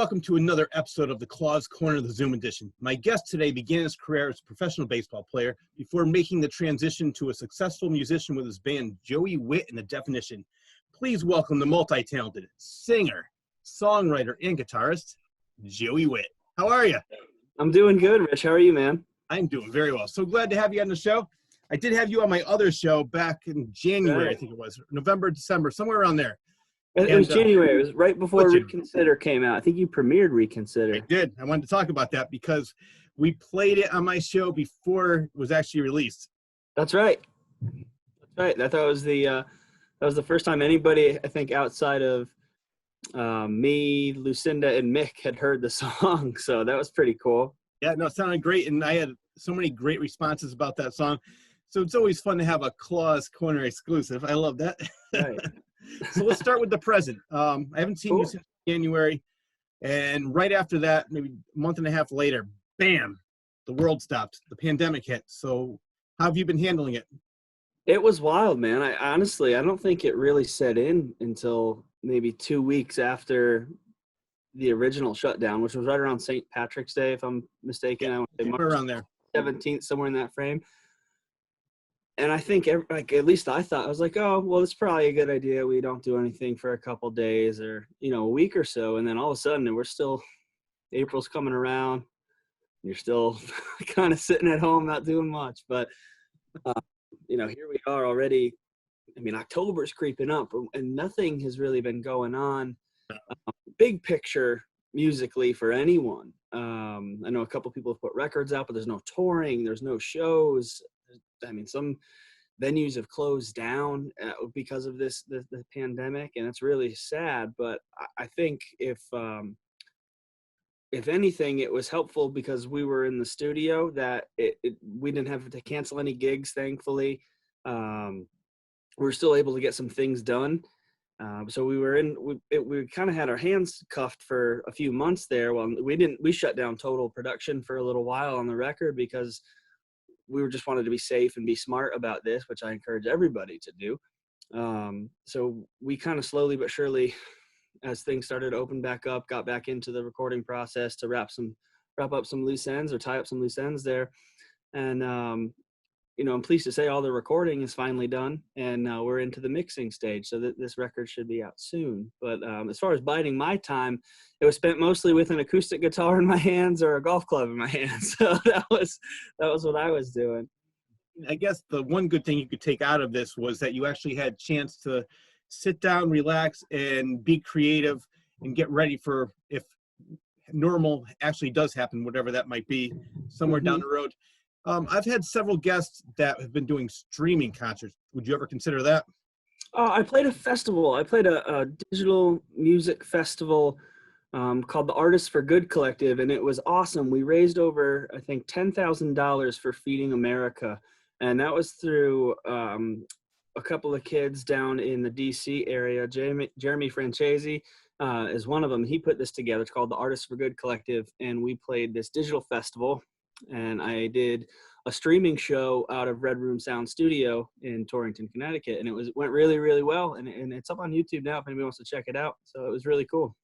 welcome to another episode of the Claws Corner of the Zoom edition. My guest today began his career as a professional baseball player before making the transition to a successful musician with his band Joey Wit and the Definition. Please welcome the multi-talented singer, songwriter, and guitarist, Joey Wit. How are you? I'm doing good, Rich. How are you, man? I'm doing very well. So glad to have you on the show. I did have you on my other show back in January, I think it was, November, December, somewhere around there. It was January. It was right before January. Reconsider came out. I think you premiered Reconsider. I did. I wanted to talk about that because we played it on my show before it was actually released. That's right. That's right. I thought that was the first time anybody, I think, outside of me, Lucinda, and Mick had heard the song. So that was pretty cool. Yeah, no, it sounded great, and I had so many great responses about that song. So it's always fun to have a Claws Corner exclusive. I love that. Right. So let's start with the present. I haven't seen you since January, and right after that, maybe a month and a half later, bam, the world stopped. The pandemic hit. So how have you been handling it? It was wild, man. I don't think it really set in until maybe 2 weeks after the original shutdown, which was right around St. Patrick's Day, if I'm mistaken. I would say March around there. 17th, somewhere in that frame. And I think, at least I thought, I was like, oh, well, it's probably a good idea. We don't do anything for a couple days or, a week or so. And then all of a sudden, April's coming around. You're still kind of sitting at home, not doing much. But, here we are already. I mean, October's creeping up and nothing has really been going on. Big picture musically for anyone. I know a couple people have put records out, but there's no touring. There's no shows. I mean, some venues have closed down because of the pandemic, and it's really sad. But I think if anything, it was helpful because we were in the studio that we didn't have to cancel any gigs. Thankfully, we were still able to get some things done. So we kind of had our hands cuffed for a few months there. Well, we shut down total production for a little while on the record because we were just wanted to be safe and be smart about this, which I encourage everybody to do. So we kind of slowly but surely, as things started to open back up, got back into the recording process to wrap up some loose ends or tie up some loose ends there. And, I'm pleased to say all the recording is finally done, and we're into the mixing stage. So this record should be out soon. But as far as biding my time, it was spent mostly with an acoustic guitar in my hands or a golf club in my hands. So that was what I was doing. I guess the one good thing you could take out of this was that you actually had a chance to sit down, relax, and be creative and get ready for if normal actually does happen, whatever that might be, somewhere down the road. I've had several guests that have been doing streaming concerts. Would you ever consider that? I played a festival. I played a digital music festival called the Artists for Good Collective, and it was awesome. We raised over, I think, $10,000 for Feeding America, and that was through a couple of kids down in the D.C. area. Jeremy Francesi is one of them. He put this together. It's called the Artists for Good Collective, and we played this digital festival. And I did a streaming show out of Red Room Sound Studio in Torrington, Connecticut, and it went really, really well. And it's up on YouTube now if anybody wants to check it out. So it was really cool.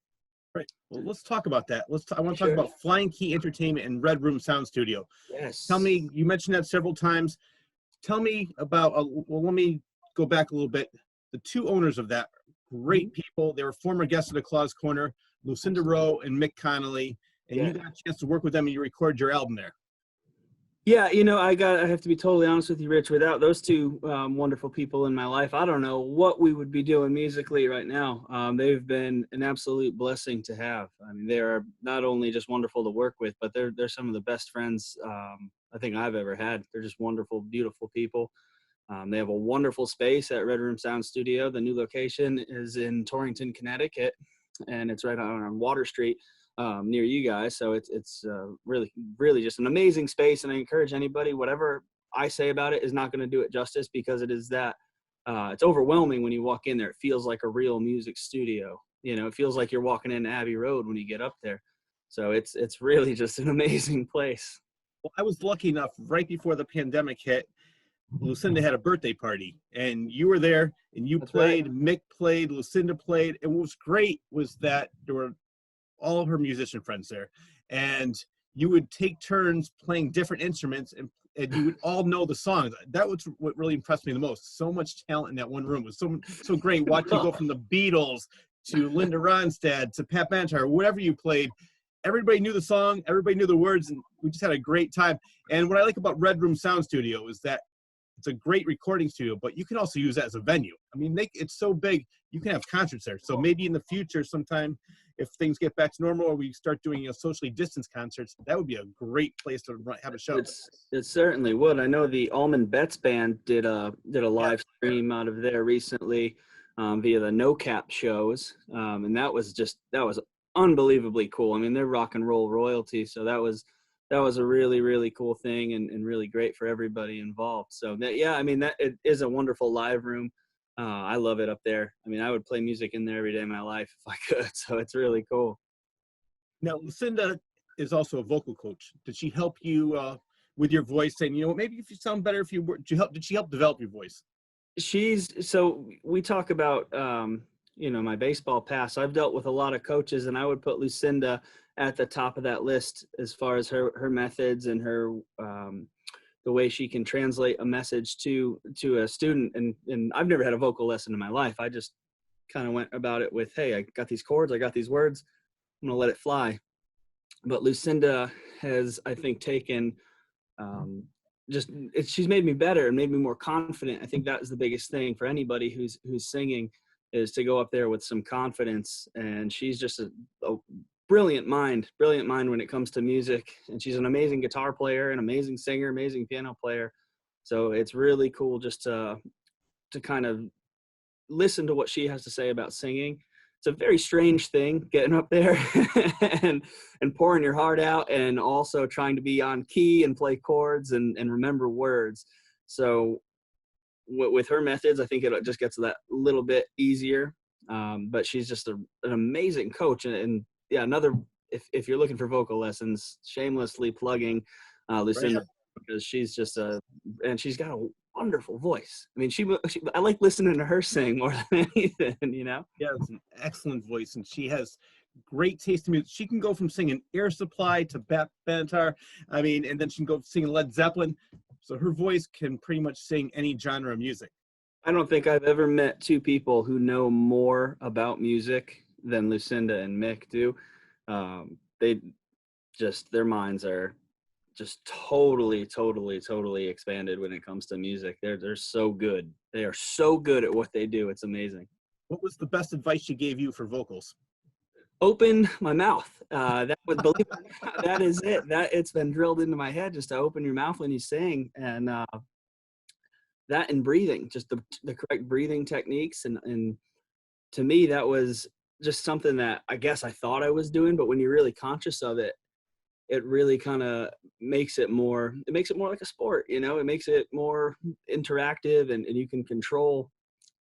Right. Well, let's talk about that. I want to talk about Flying Key Entertainment and Red Room Sound Studio. Yes. Tell me, you mentioned that several times. Tell me about. Let me go back a little bit. The two owners of that, great people. They were former guests of the Claws Corner, Lucinda Rowe and Mick Connolly, and you got a chance to work with them and you recorded your album there. Yeah, I have to be totally honest with you, Rich. Without those two wonderful people in my life, I don't know what we would be doing musically right now. They've been an absolute blessing to have. I mean, they are not only just wonderful to work with, but they're some of the best friends I think I've ever had. They're just wonderful, beautiful people. They have a wonderful space at Red Room Sound Studio. The new location is in Torrington, Connecticut, and it's right on Water Street. Near you guys. So it's really, really just an amazing space. And I encourage anybody, whatever I say about it is not going to do it justice because it is that it's overwhelming when you walk in there. It feels like a real music studio. It feels like you're walking into Abbey Road when you get up there. So it's really just an amazing place. Well, I was lucky enough right before the pandemic hit. Lucinda had a birthday party and you were there and you played, right. Mick played, Lucinda played. And what was great was that there were all of her musician friends there, and you would take turns playing different instruments, and you would all know the songs. That was what really impressed me the most. So much talent in that one room. It was so great watching you go from the Beatles to Linda Ronstadt to Pat Benatar, whatever you played. Everybody knew the song, everybody knew the words, and we just had a great time. And what I like about Red Room Sound Studio is that it's a great recording studio, but you can also use that as a venue. I mean, it's so big, you can have concerts there. So maybe in the future, sometime, if things get back to normal or we start doing socially distanced concerts, that would be a great place to have a show. It certainly would. I know the Allman Betts Band did a live stream out of there recently via the No Cap shows, and that was unbelievably cool. I mean, they're rock and roll royalty, so that was a really, really cool thing and really great for everybody involved. So that it is a wonderful live room. I love it up there. I mean, I would play music in there every day of my life if I could. So it's really cool. Now, Lucinda is also a vocal coach. Did she help you with your voice, saying, maybe if you sound better if you were? Did she help develop your voice? So we talk about my baseball past. I've dealt with a lot of coaches, and I would put Lucinda at the top of that list as far as her methods and her the way she can translate a message to a student. And I've never had a vocal lesson in my life. I just kind of went about it with, hey, I got these chords, I got these words, I'm gonna let it fly. But Lucinda has, I think, taken she's made me better and made me more confident. I think that is the biggest thing for anybody who's singing, is to go up there with some confidence. And she's just a brilliant mind when it comes to music. And she's an amazing guitar player, an amazing singer, amazing piano player. So it's really cool just to kind of listen to what she has to say about singing. It's a very strange thing, getting up there and pouring your heart out, and also trying to be on key and play chords and remember words. So with her methods, I think it just gets that little bit easier. But she's just an amazing coach. And if you're looking for vocal lessons, shamelessly plugging Lucinda, because she's just and she's got a wonderful voice. I mean, I like listening to her sing more than anything, Yeah, it's an excellent voice, and she has great taste in music. She can go from singing Air Supply to Pat Benatar, and then she can go singing Led Zeppelin. So her voice can pretty much sing any genre of music. I don't think I've ever met two people who know more about music than Lucinda and Mick do. Their minds are just totally expanded when it comes to music. They're so good. They are so good at what they do. It's amazing. What was the best advice she gave you for vocals? Open my mouth. That is it. It's been drilled into my head, just to open your mouth when you sing, and that and breathing, just the correct breathing techniques. And to me, that was just something that I guess I thought I was doing, but when you're really conscious of it, it really kind of makes it more like a sport, it makes it more interactive, and you can control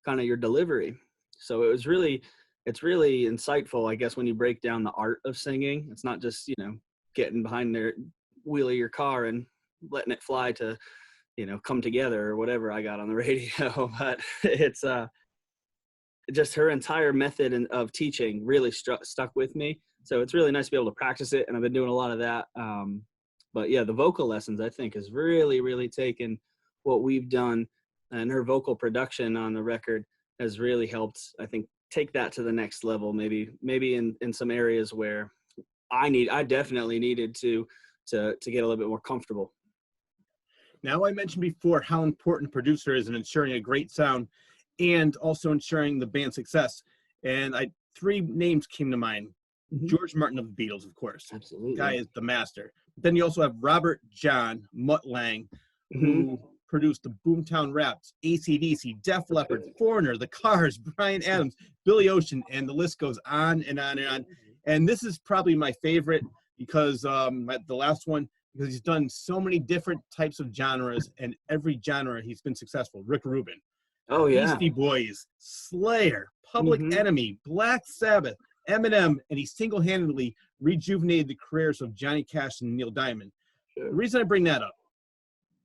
kind of your delivery. So it's really insightful, I guess, when you break down the art of singing. It's not just, getting behind the wheel of your car and letting it fly to, Come Together or whatever I got on the radio. But it's just her entire method of teaching really stuck with me. So it's really nice to be able to practice it, and I've been doing a lot of that. But yeah, the vocal lessons, I think, has really, really taken what we've done, and her vocal production on the record has really helped, I think, take that to the next level. Maybe in some areas where I definitely needed to get a little bit more comfortable. Now, I mentioned before how important a producer is in ensuring a great sound and also ensuring the band's success. And three names came to mind. Mm-hmm. George Martin of the Beatles, of course. Absolutely. The guy is the master. Then you also have Robert John Mutt Lang, who produced the Boomtown Raps, AC/DC, Def Leppard, Foreigner, The Cars, Bryan Adams, Billy Ocean, and the list goes on and on and on. And this is probably my favorite because the last one, because he's done so many different types of genres, and every genre he's been successful. Rick Rubin, oh yeah, Beastie Boys, Slayer, Public Enemy, Black Sabbath, Eminem, and he single-handedly rejuvenated the careers of Johnny Cash and Neil Diamond. Sure. The reason I bring that up,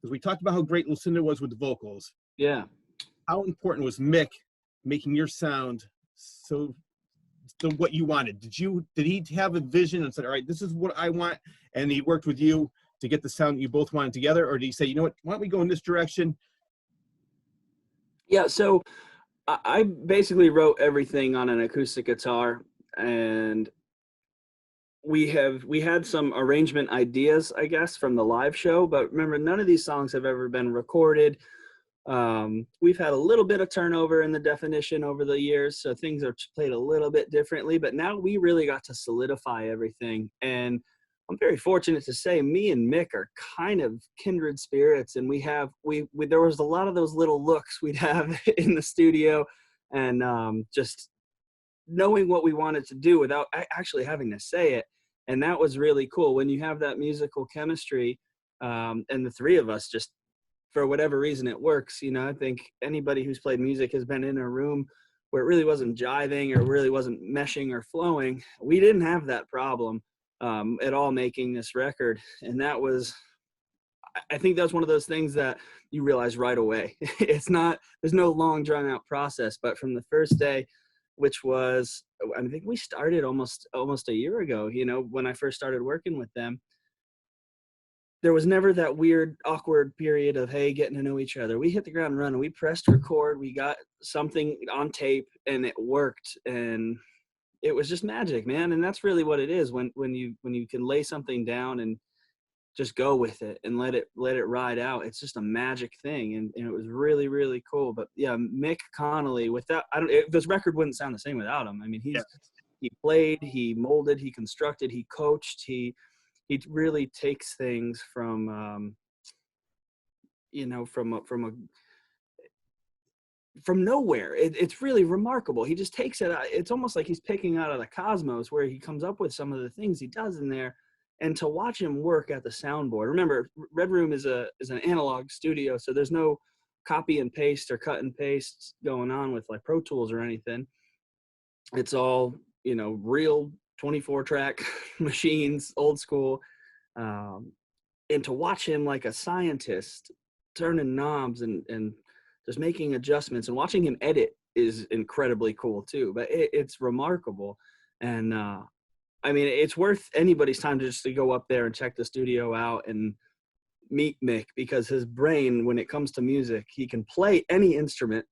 because we talked about how great Lucinda was with the vocals. Yeah. How important was Mick making your sound so to what you wanted? Did he have a vision and said, all right, this is what I want, and he worked with you to get the sound you both wanted together? Or did he say, you know what, why don't we go in this direction? Yeah, so I basically wrote everything on an acoustic guitar, and we had some arrangement ideas, I guess, from the live show, but remember, none of these songs have ever been recorded. We've had a little bit of turnover in the definition over the years, so things are played a little bit differently, but now we really got to solidify everything. And I'm very fortunate to say me and Mick are kind of kindred spirits, and we there was a lot of those little looks we'd have in the studio, and just knowing what we wanted to do without actually having to say it. And that was really cool when you have that musical chemistry, and the three of us just, for whatever reason, it works. You know, I think anybody who's played music has been in a room where it really wasn't jiving or really wasn't meshing or flowing. We didn't have that problem at all making this record. And that was, I think that's one of those things that you realize right away. There's no long drawn out process, but from the first day, which was, I think we started almost a year ago, you know, when I first started working with them, there was never that weird, awkward period of, hey, getting to know each other. We hit the ground running. We pressed record. We got something on tape, and it worked. And it was just magic, man. And that's really what it is when you can lay something down and just go with it and let it ride out. It's just a magic thing, and it was really, really cool. But yeah, Mick Connolly, this record wouldn't sound the same without him. I mean, he played, he molded, he constructed, he coached, he really takes things from from nowhere. It's really remarkable. He just takes it. It's almost like he's picking out of the cosmos, where he comes up with some of the things he does in there. And to watch him work at the soundboard. Remember, Red Room is an analog studio, so there's no copy and paste or cut and paste going on with like Pro Tools or anything. It's all, you know, real 24-track machines, old school. And to watch him like a scientist turning knobs and just making adjustments, and watching him edit is incredibly cool too. But it's remarkable. And I mean, it's worth anybody's time to go up there and check the studio out and meet Mick, because his brain, when it comes to music, he can play any instrument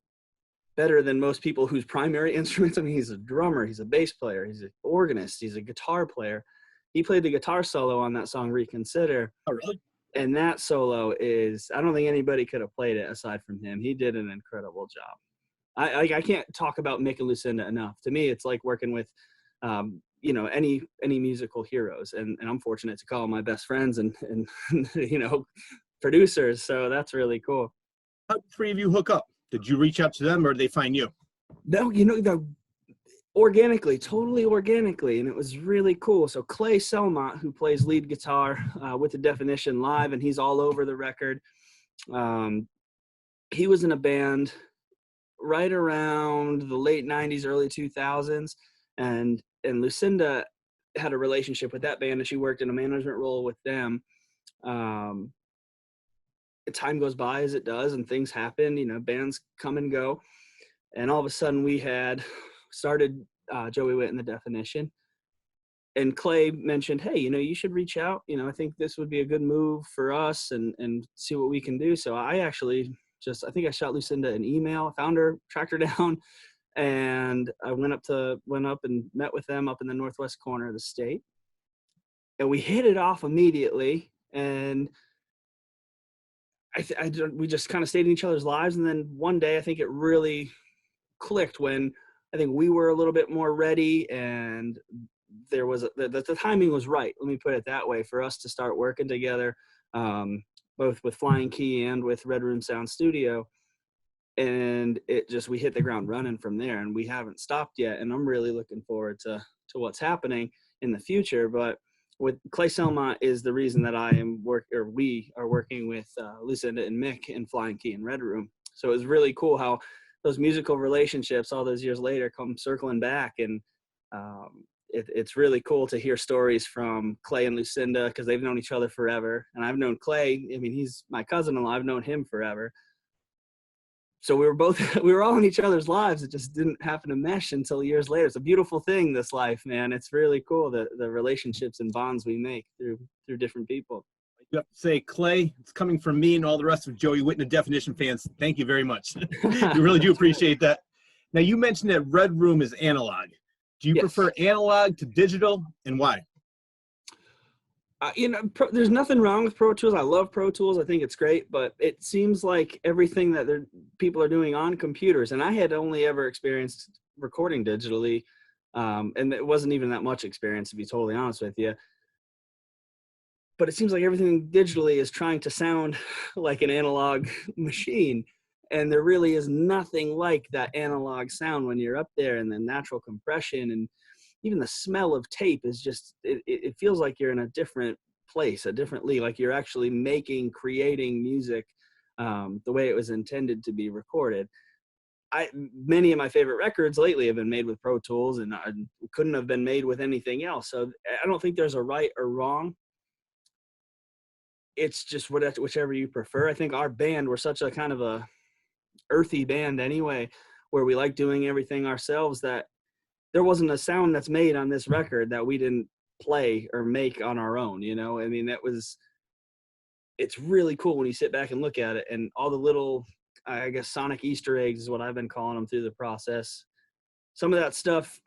better than most people whose primary instruments. I mean, he's a drummer, he's a bass player, he's an organist, he's a guitar player. He played the guitar solo on that song Reconsider. Oh, really? And that solo is, I don't think anybody could have played it aside from him. He did an incredible job. I can't talk about Mick and Lucinda enough. To me, it's like working with you know, any musical heroes, and I'm fortunate to call them my best friends and you know, producers. So that's really cool. How did the three of you hook up? Did you reach out to them, or did they find you? No, you know, totally organically, and it was really cool. So Clay Selmont, who plays lead guitar with the Definition live, and he's all over the record. He was in a band right around the late 90s, early 2000s, and Lucinda had a relationship with that band, and she worked in a management role with them. Time goes by as it does, and things happen, you know, bands come and go. And all of a sudden we had started Joey Wit in the Definition. And Clay mentioned, hey, you know, you should reach out. You know, I think this would be a good move for us, and see what we can do. So I actually I think I shot Lucinda an email, found her, tracked her down, and I went up and met with them up in the northwest corner of the state. And we hit it off immediately. And we just kind of stayed in each other's lives. And then one day, I think it really clicked when I think we were a little bit more ready, and there was the timing was right. Let me put it that way, for us to start working together, both with Flying Key and with Red Room Sound Studio. And we hit the ground running from there, and we haven't stopped yet. And I'm really looking forward to what's happening in the future. But with Clay Selmont is the reason that we are working with Lucinda and Mick in Flying Key and Red Room. So it was really cool how those musical relationships all those years later come circling back. And it's really cool to hear stories from Clay and Lucinda, because they've known each other forever. And I've known Clay, I mean, he's my cousin-in-law. I've known him forever. so we were both, we were all in each other's lives. It just didn't happen to mesh until years later. It's a beautiful thing, this life, man. It's really cool, the relationships and bonds we make through different people. You have to say, Clay, it's coming from me and all the rest of Joey Wit and the Definition fans. Thank you very much. We really do appreciate that. Now, you mentioned that Red Room is analog. Do you prefer analog to digital, and why? You know, there's nothing wrong with Pro Tools. I love Pro Tools. I think it's great, but it seems like everything that people are doing on computers, and I had only ever experienced recording digitally, and it wasn't even that much experience, to be totally honest with you. But it seems like everything digitally is trying to sound like an analog machine. And there really is nothing like that analog sound when you're up there, and the natural compression and even the smell of tape is just, it feels like you're in a different place, a different league, like you're actually creating music the way it was intended to be recorded. Many of my favorite records lately have been made with Pro Tools, and couldn't have been made with anything else. So I don't think there's a right or wrong. It's just whichever you prefer. I think our band, we're such a kind of a earthy band anyway, where we like doing everything ourselves, that there wasn't a sound that's made on this record that we didn't play or make on our own, you know? I mean, it's really cool when you sit back and look at it, and all the little, I guess, sonic Easter eggs is what I've been calling them through the process. Some of that stuff,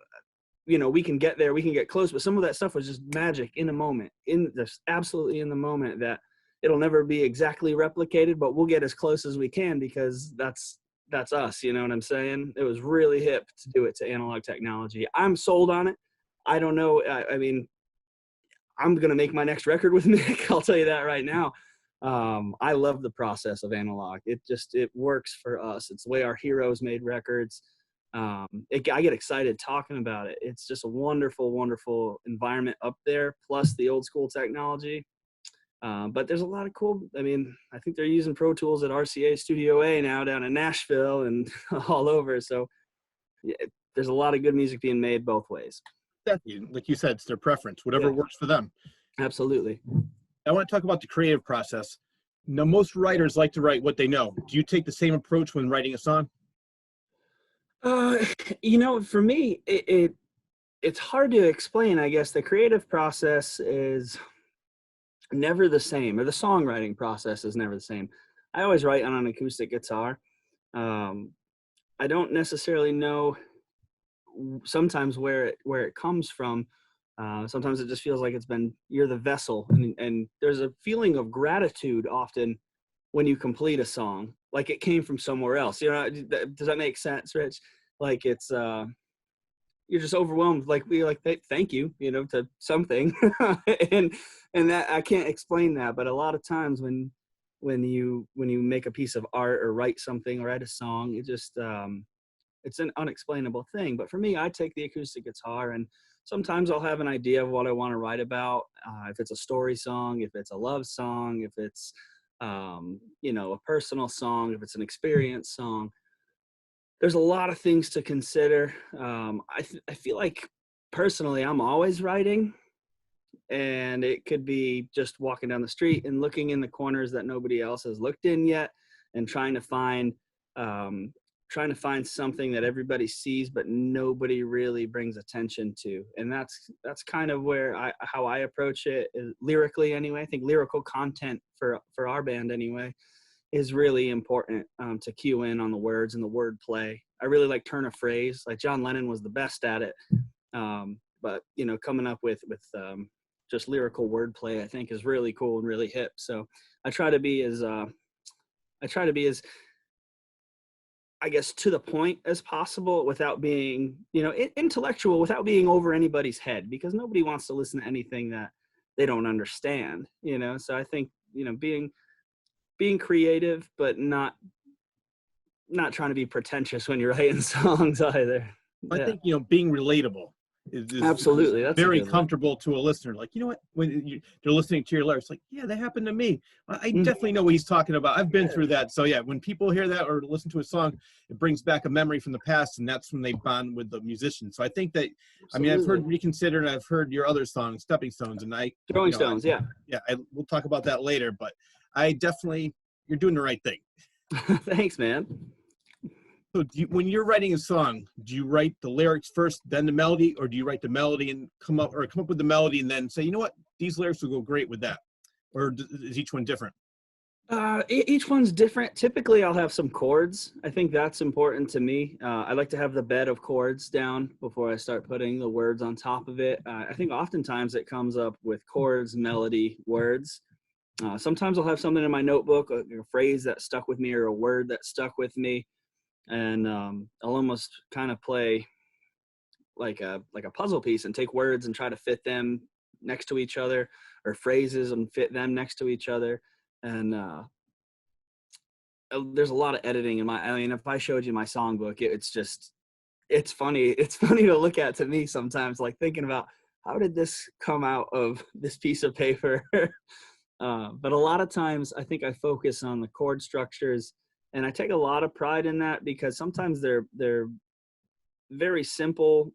you know, we can get there, we can get close, but some of that stuff was just magic in the moment, absolutely in the moment, that it'll never be exactly replicated, but we'll get as close as we can, because that's us, you know what I'm saying? It was really hip to do it to analog technology. I'm sold on it. I don't know. I mean, I'm going to make my next record with Mick. I'll tell you that right now. I love the process of analog. It works for us. It's the way our heroes made records. I get excited talking about it. It's just a wonderful, wonderful environment up there, plus the old school technology. But there's a lot of cool, I mean, I think they're using Pro Tools at RCA Studio A now down in Nashville and all over. So yeah, there's a lot of good music being made both ways. Like you said, it's their preference, whatever works for them. Absolutely. I want to talk about the creative process. Now, most writers like to write what they know. Do you take the same approach when writing a song? You know, for me, it's hard to explain. I guess the creative process is never the same, or the songwriting process is never the same. I always write on an acoustic guitar. I don't necessarily know sometimes where it comes from. Sometimes it just feels like you're the vessel, and there's a feeling of gratitude often when you complete a song, like it came from somewhere else. You know, does that make sense, Rich? Like it's you're just overwhelmed, like thank you, you know, to something. and that I can't explain that, but a lot of times when you make a piece of art or write something or write a song, it just it's an unexplainable thing. But for me, I take the acoustic guitar, and sometimes I'll have an idea of what I want to write about. If it's a story song, if it's a love song, if it's you know, a personal song, if it's an experience song. There's a lot of things to consider. I feel like personally I'm always writing, and it could be just walking down the street and looking in the corners that nobody else has looked in yet, and trying to find something that everybody sees but nobody really brings attention to. And that's kind of how I approach it, lyrically anyway. I think lyrical content for our band anyway is really important, to cue in on the words and the word play. I really like turn of phrase. Like John Lennon was the best at it. But you know, coming up with just lyrical wordplay, I think is really cool and really hip. So I try to be as I guess to the point as possible, without being, you know, intellectual, without being over anybody's head, because nobody wants to listen to anything that they don't understand, you know? So I think, you know, being creative, but not trying to be pretentious when you're writing songs either. I think, you know, being relatable is absolutely, that's very comfortable to a listener. Like, you know what, when they're listening to your lyrics, like, yeah, that happened to me. I definitely know what he's talking about. I've been through that. So yeah, when people hear that or listen to a song, it brings back a memory from the past, and that's when they bond with the musician. So I think that, I mean, I've heard Reconsider, and I've heard your other songs, Stepping Stones, and Throwing Stones, we'll talk about that later, but I definitely, you're doing the right thing. Thanks, man. So when you're writing a song, do you write the lyrics first, then the melody, or do you write the melody and come up with the melody and then say, you know what, these lyrics will go great with that? Or is each one different? Each one's different. Typically, I'll have some chords. I think that's important to me. I like to have the bed of chords down before I start putting the words on top of it. I think oftentimes it comes up with chords, melody, words. Sometimes I'll have something in my notebook, a phrase that stuck with me or a word that stuck with me, and I'll almost kind of play like a puzzle piece and take words and try to fit them next to each other, or phrases and fit them next to each other. And there's a lot of editing in I mean, if I showed you my songbook, it's funny. It's funny to look at to me sometimes, like thinking about how did this come out of this piece of paper? But a lot of times I think I focus on the chord structures, and I take a lot of pride in that because sometimes they're very simple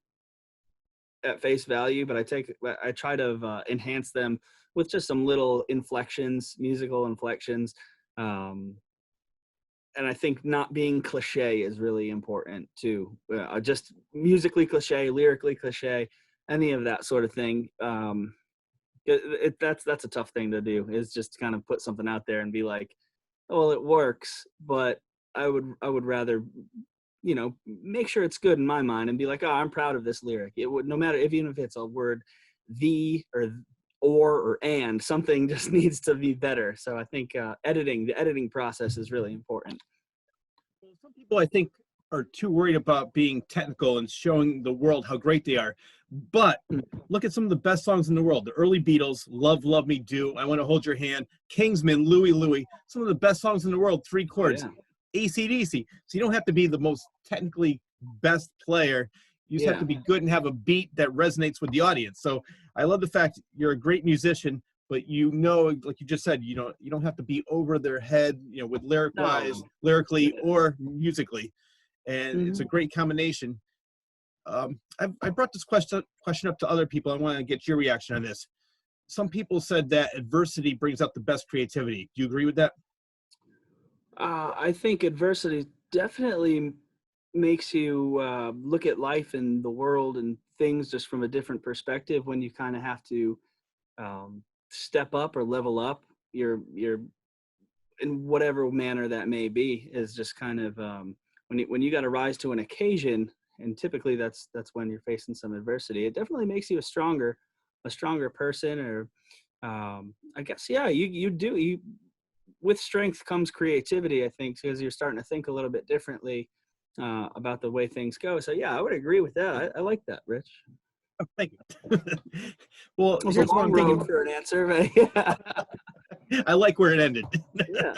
at face value, but I try to enhance them with just some little inflections, musical inflections. And I think not being cliche is really important too. Just musically cliche, lyrically cliche, any of that sort of thing. That's a tough thing to do, is just kind of put something out there and be like, oh, well, it works, but I would rather, make sure it's good in my mind and be like, oh, I'm proud of this lyric. It would, no matter even if it's a word, the or and, something just needs to be better. So I think the editing process is really important. Well, some people, I think, are too worried about being technical and showing the world how great they are. But look at some of the best songs in the world. The early Beatles, Love, Love Me Do, I Want to Hold Your Hand, Kingsman, Louie Louie, some of the best songs in the world, 3 chords. Yeah. AC/DC. So you don't have to be the most technically best player. You just have to be good and have a beat that resonates with the audience. So I love the fact you're a great musician, but like you just said, you don't have to be over their head, with lyrically or musically. And it's a great combination. I brought this question up to other people. I want to get your reaction on this. Some people said that adversity brings out the best creativity. Do you agree with that? I think adversity definitely makes you look at life and the world and things just from a different perspective, when you kind of have to step up or level up your in whatever manner that may be, is just kind of when you got to rise to an occasion, and typically that's when you're facing some adversity. It definitely makes you a stronger person, or I guess you with strength comes creativity, I think, because you're starting to think a little bit differently about the way things go. So yeah, I would agree with that. I like that, Rich. Oh, thank you. Well, It was here's a what long I'm road thinking. for an answer, but yeah. I like where it ended. Yeah.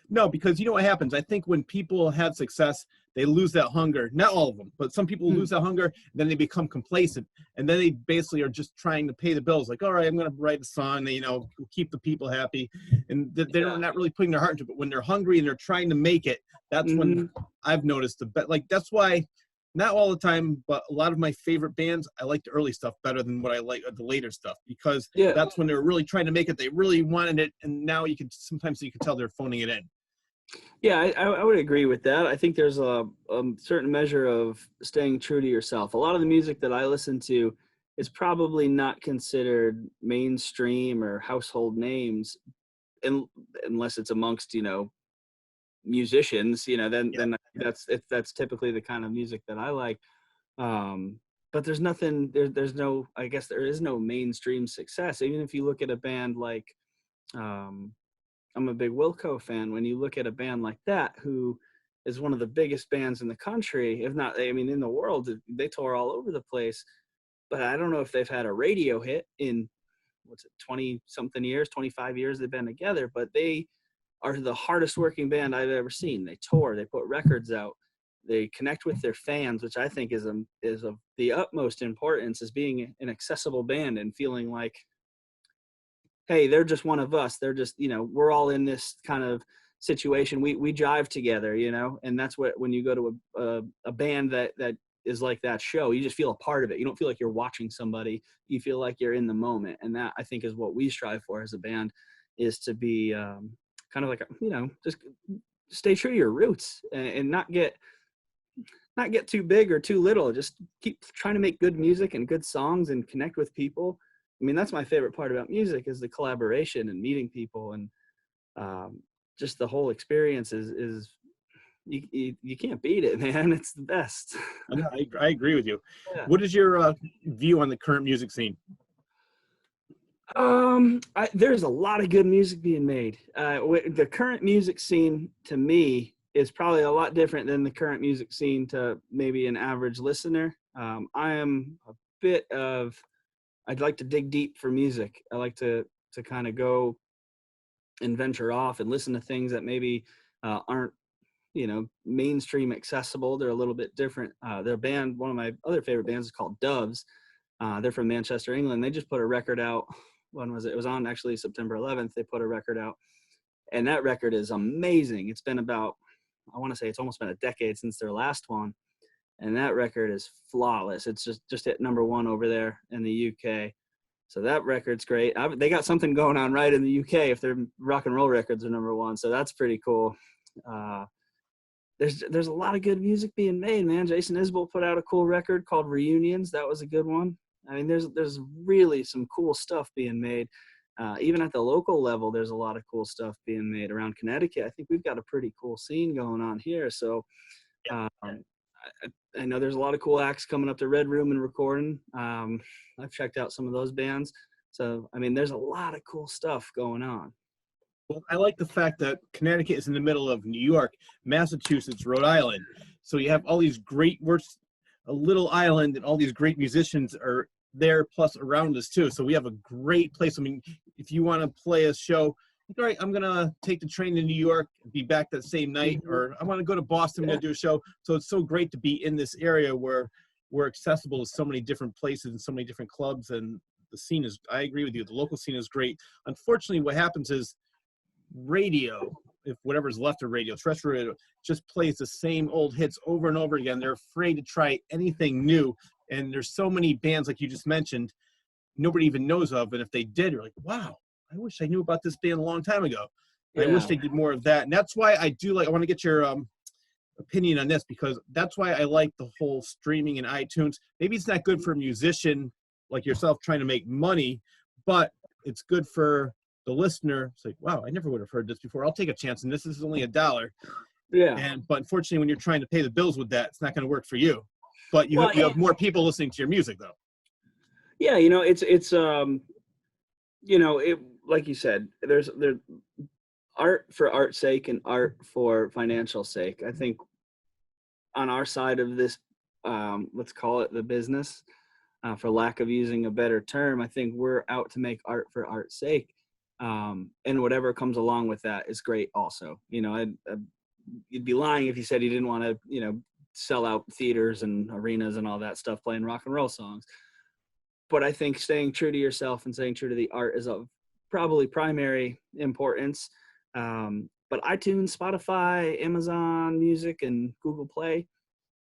No, because you know what happens? I think when people have success, they lose that hunger. Not all of them, but some people lose that hunger, then they become complacent. And then they basically are just trying to pay the bills. Like, all right, I'm going to write a song that, keep the people happy. And they're not really putting their heart into it. But when they're hungry and they're trying to make it, that's when I've noticed that's why, not all the time, but a lot of my favorite bands, I like the early stuff better than what I like the later stuff, because that's when they're really trying to make it. They really wanted it, and now sometimes you can tell they're phoning it in. Yeah, I would agree with that. I think there's a certain measure of staying true to yourself. A lot of the music that I listen to is probably not considered mainstream or household names, unless it's amongst musicians. Then that's typically the kind of music that I like. But there's nothing. There's no. I guess there is no mainstream success. Even if you look at a band like. I'm a big Wilco fan. When you look at a band like that, who is one of the biggest bands in the country, if not, in the world, they tour all over the place. But I don't know if they've had a radio hit in, 20-something years, 25 years they've been together, but they are the hardest working band I've ever seen. They tour, they put records out, they connect with their fans, which I think is of the utmost importance, is being an accessible band and feeling like, hey, they're just one of us. They're just, we're all in this kind of situation. We jive together, and that's what, when you go to a band that is like that show, you just feel a part of it. You don't feel like you're watching somebody. You feel like you're in the moment. And that, I think, is what we strive for as a band, is to be kind of like, just stay true to your roots and not get not get too big or too little. Just keep trying to make good music and good songs and connect with people. I mean, that's my favorite part about music, is the collaboration and meeting people, and just the whole experience is you can't beat it, man. It's the best. No, I agree with you. Yeah. What is your view on the current music scene? There's a lot of good music being made. The current music scene to me is probably a lot different than the current music scene to maybe an average listener. I am a bit of, I'd like to dig deep for music. I like to kind of go and venture off and listen to things that maybe aren't, mainstream accessible. They're a little bit different. Their band, one of my other favorite bands, is called Doves. They're from Manchester, England. They just put a record out. When was it? It was on actually September 11th. They put a record out, and that record is amazing. It's been about, I want to say it's almost been a decade since their last one, and that record is flawless. It's just hit #1 over there in the UK. So that record's great. They got something going on right in the UK if their rock and roll records are #1. So that's pretty cool. There's a lot of good music being made, man. Jason Isbell put out a cool record called Reunions. That was a good one. I mean, there's really some cool stuff being made. Even at the local level, there's a lot of cool stuff being made around Connecticut. I think we've got a pretty cool scene going on here. So I know there's a lot of cool acts coming up to Red Room and recording. I've checked out some of those bands. So, I mean, there's a lot of cool stuff going on. Well, I like the fact that Connecticut is in the middle of New York, Massachusetts, Rhode Island. So you have all these great works, a little island, and all these great musicians are there, plus around us too. So we have a great place. I mean, if you want to play a show, all right, I'm going to take the train to New York and be back that same night, or I want to go to Boston, I'm going to do a show. So it's so great to be in this area where we're accessible to so many different places and so many different clubs. And the scene is, I agree with you, the local scene is great. Unfortunately, what happens is radio, if whatever's left of radio, terrestrial radio, just plays the same old hits over and over again. They're afraid to try anything new. And there's so many bands, like you just mentioned, nobody even knows of. And if they did, you're like, wow, I wish I knew about this band a long time ago. Yeah. I wish they did more of that. And that's why I want to get your opinion on this, because that's why I like the whole streaming and iTunes. Maybe it's not good for a musician like yourself trying to make money, but it's good for the listener. It's like, wow, I never would have heard this before. I'll take a chance. And this is only $1. Yeah. But unfortunately, when you're trying to pay the bills with that, it's not going to work for you. But you have more people listening to your music, though. Yeah, it's like you said, there's art for art's sake and art for financial sake. I think on our side of this, let's call it the business, for lack of using a better term, I think we're out to make art for art's sake. And whatever comes along with that is great also. You'd be lying if you said you didn't want to, sell out theaters and arenas and all that stuff playing rock and roll songs. But I think staying true to yourself and staying true to the art is of probably primary importance. But iTunes, Spotify, Amazon Music, and Google Play,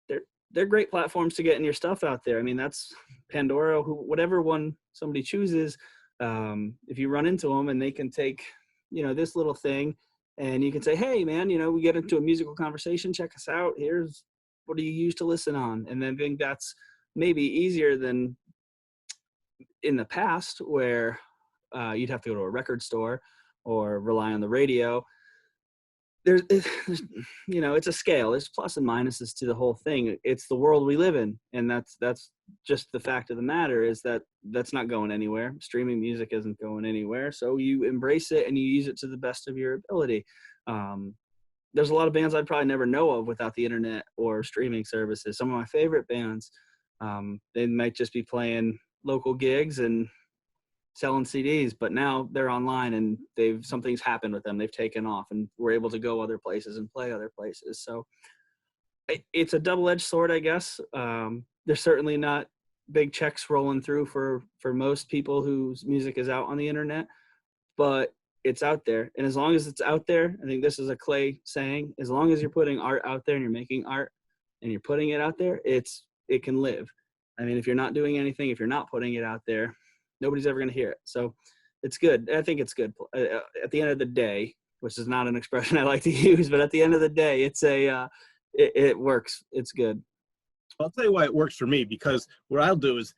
they're great platforms to getting your stuff out there. I mean, that's Pandora, whatever one somebody chooses. If you run into them and they can take, this little thing, and you can say, hey, man, we get into a musical conversation, check us out. Here's what do you use to listen on? And then I think that's maybe easier than in the past where you'd have to go to a record store or rely on the radio. It's a scale. There's plus and minuses to the whole thing. It's the world we live in. And that's just the fact of the matter, is that that's not going anywhere. Streaming music isn't going anywhere. So you embrace it and you use it to the best of your ability. There's a lot of bands I'd probably never know of without the internet or streaming services. Some of my favorite bands, they might just be playing local gigs and selling CDs, but now they're online and something's happened with them. They've taken off and we're able to go other places and play other places. So it's a double-edged sword, I guess. There's certainly not big checks rolling through for most people whose music is out on the internet, but it's out there. And as long as it's out there, I think this is a Clay saying, as long as you're putting art out there and you're making art and you're putting it out there, it can live. I mean, if you're not doing anything, if you're not putting it out there, nobody's ever going to hear it. So it's good. I think it's good. At the end of the day, which is not an expression I like to use, but at the end of the day, it's it works. It's good. I'll tell you why it works for me, because what I'll do is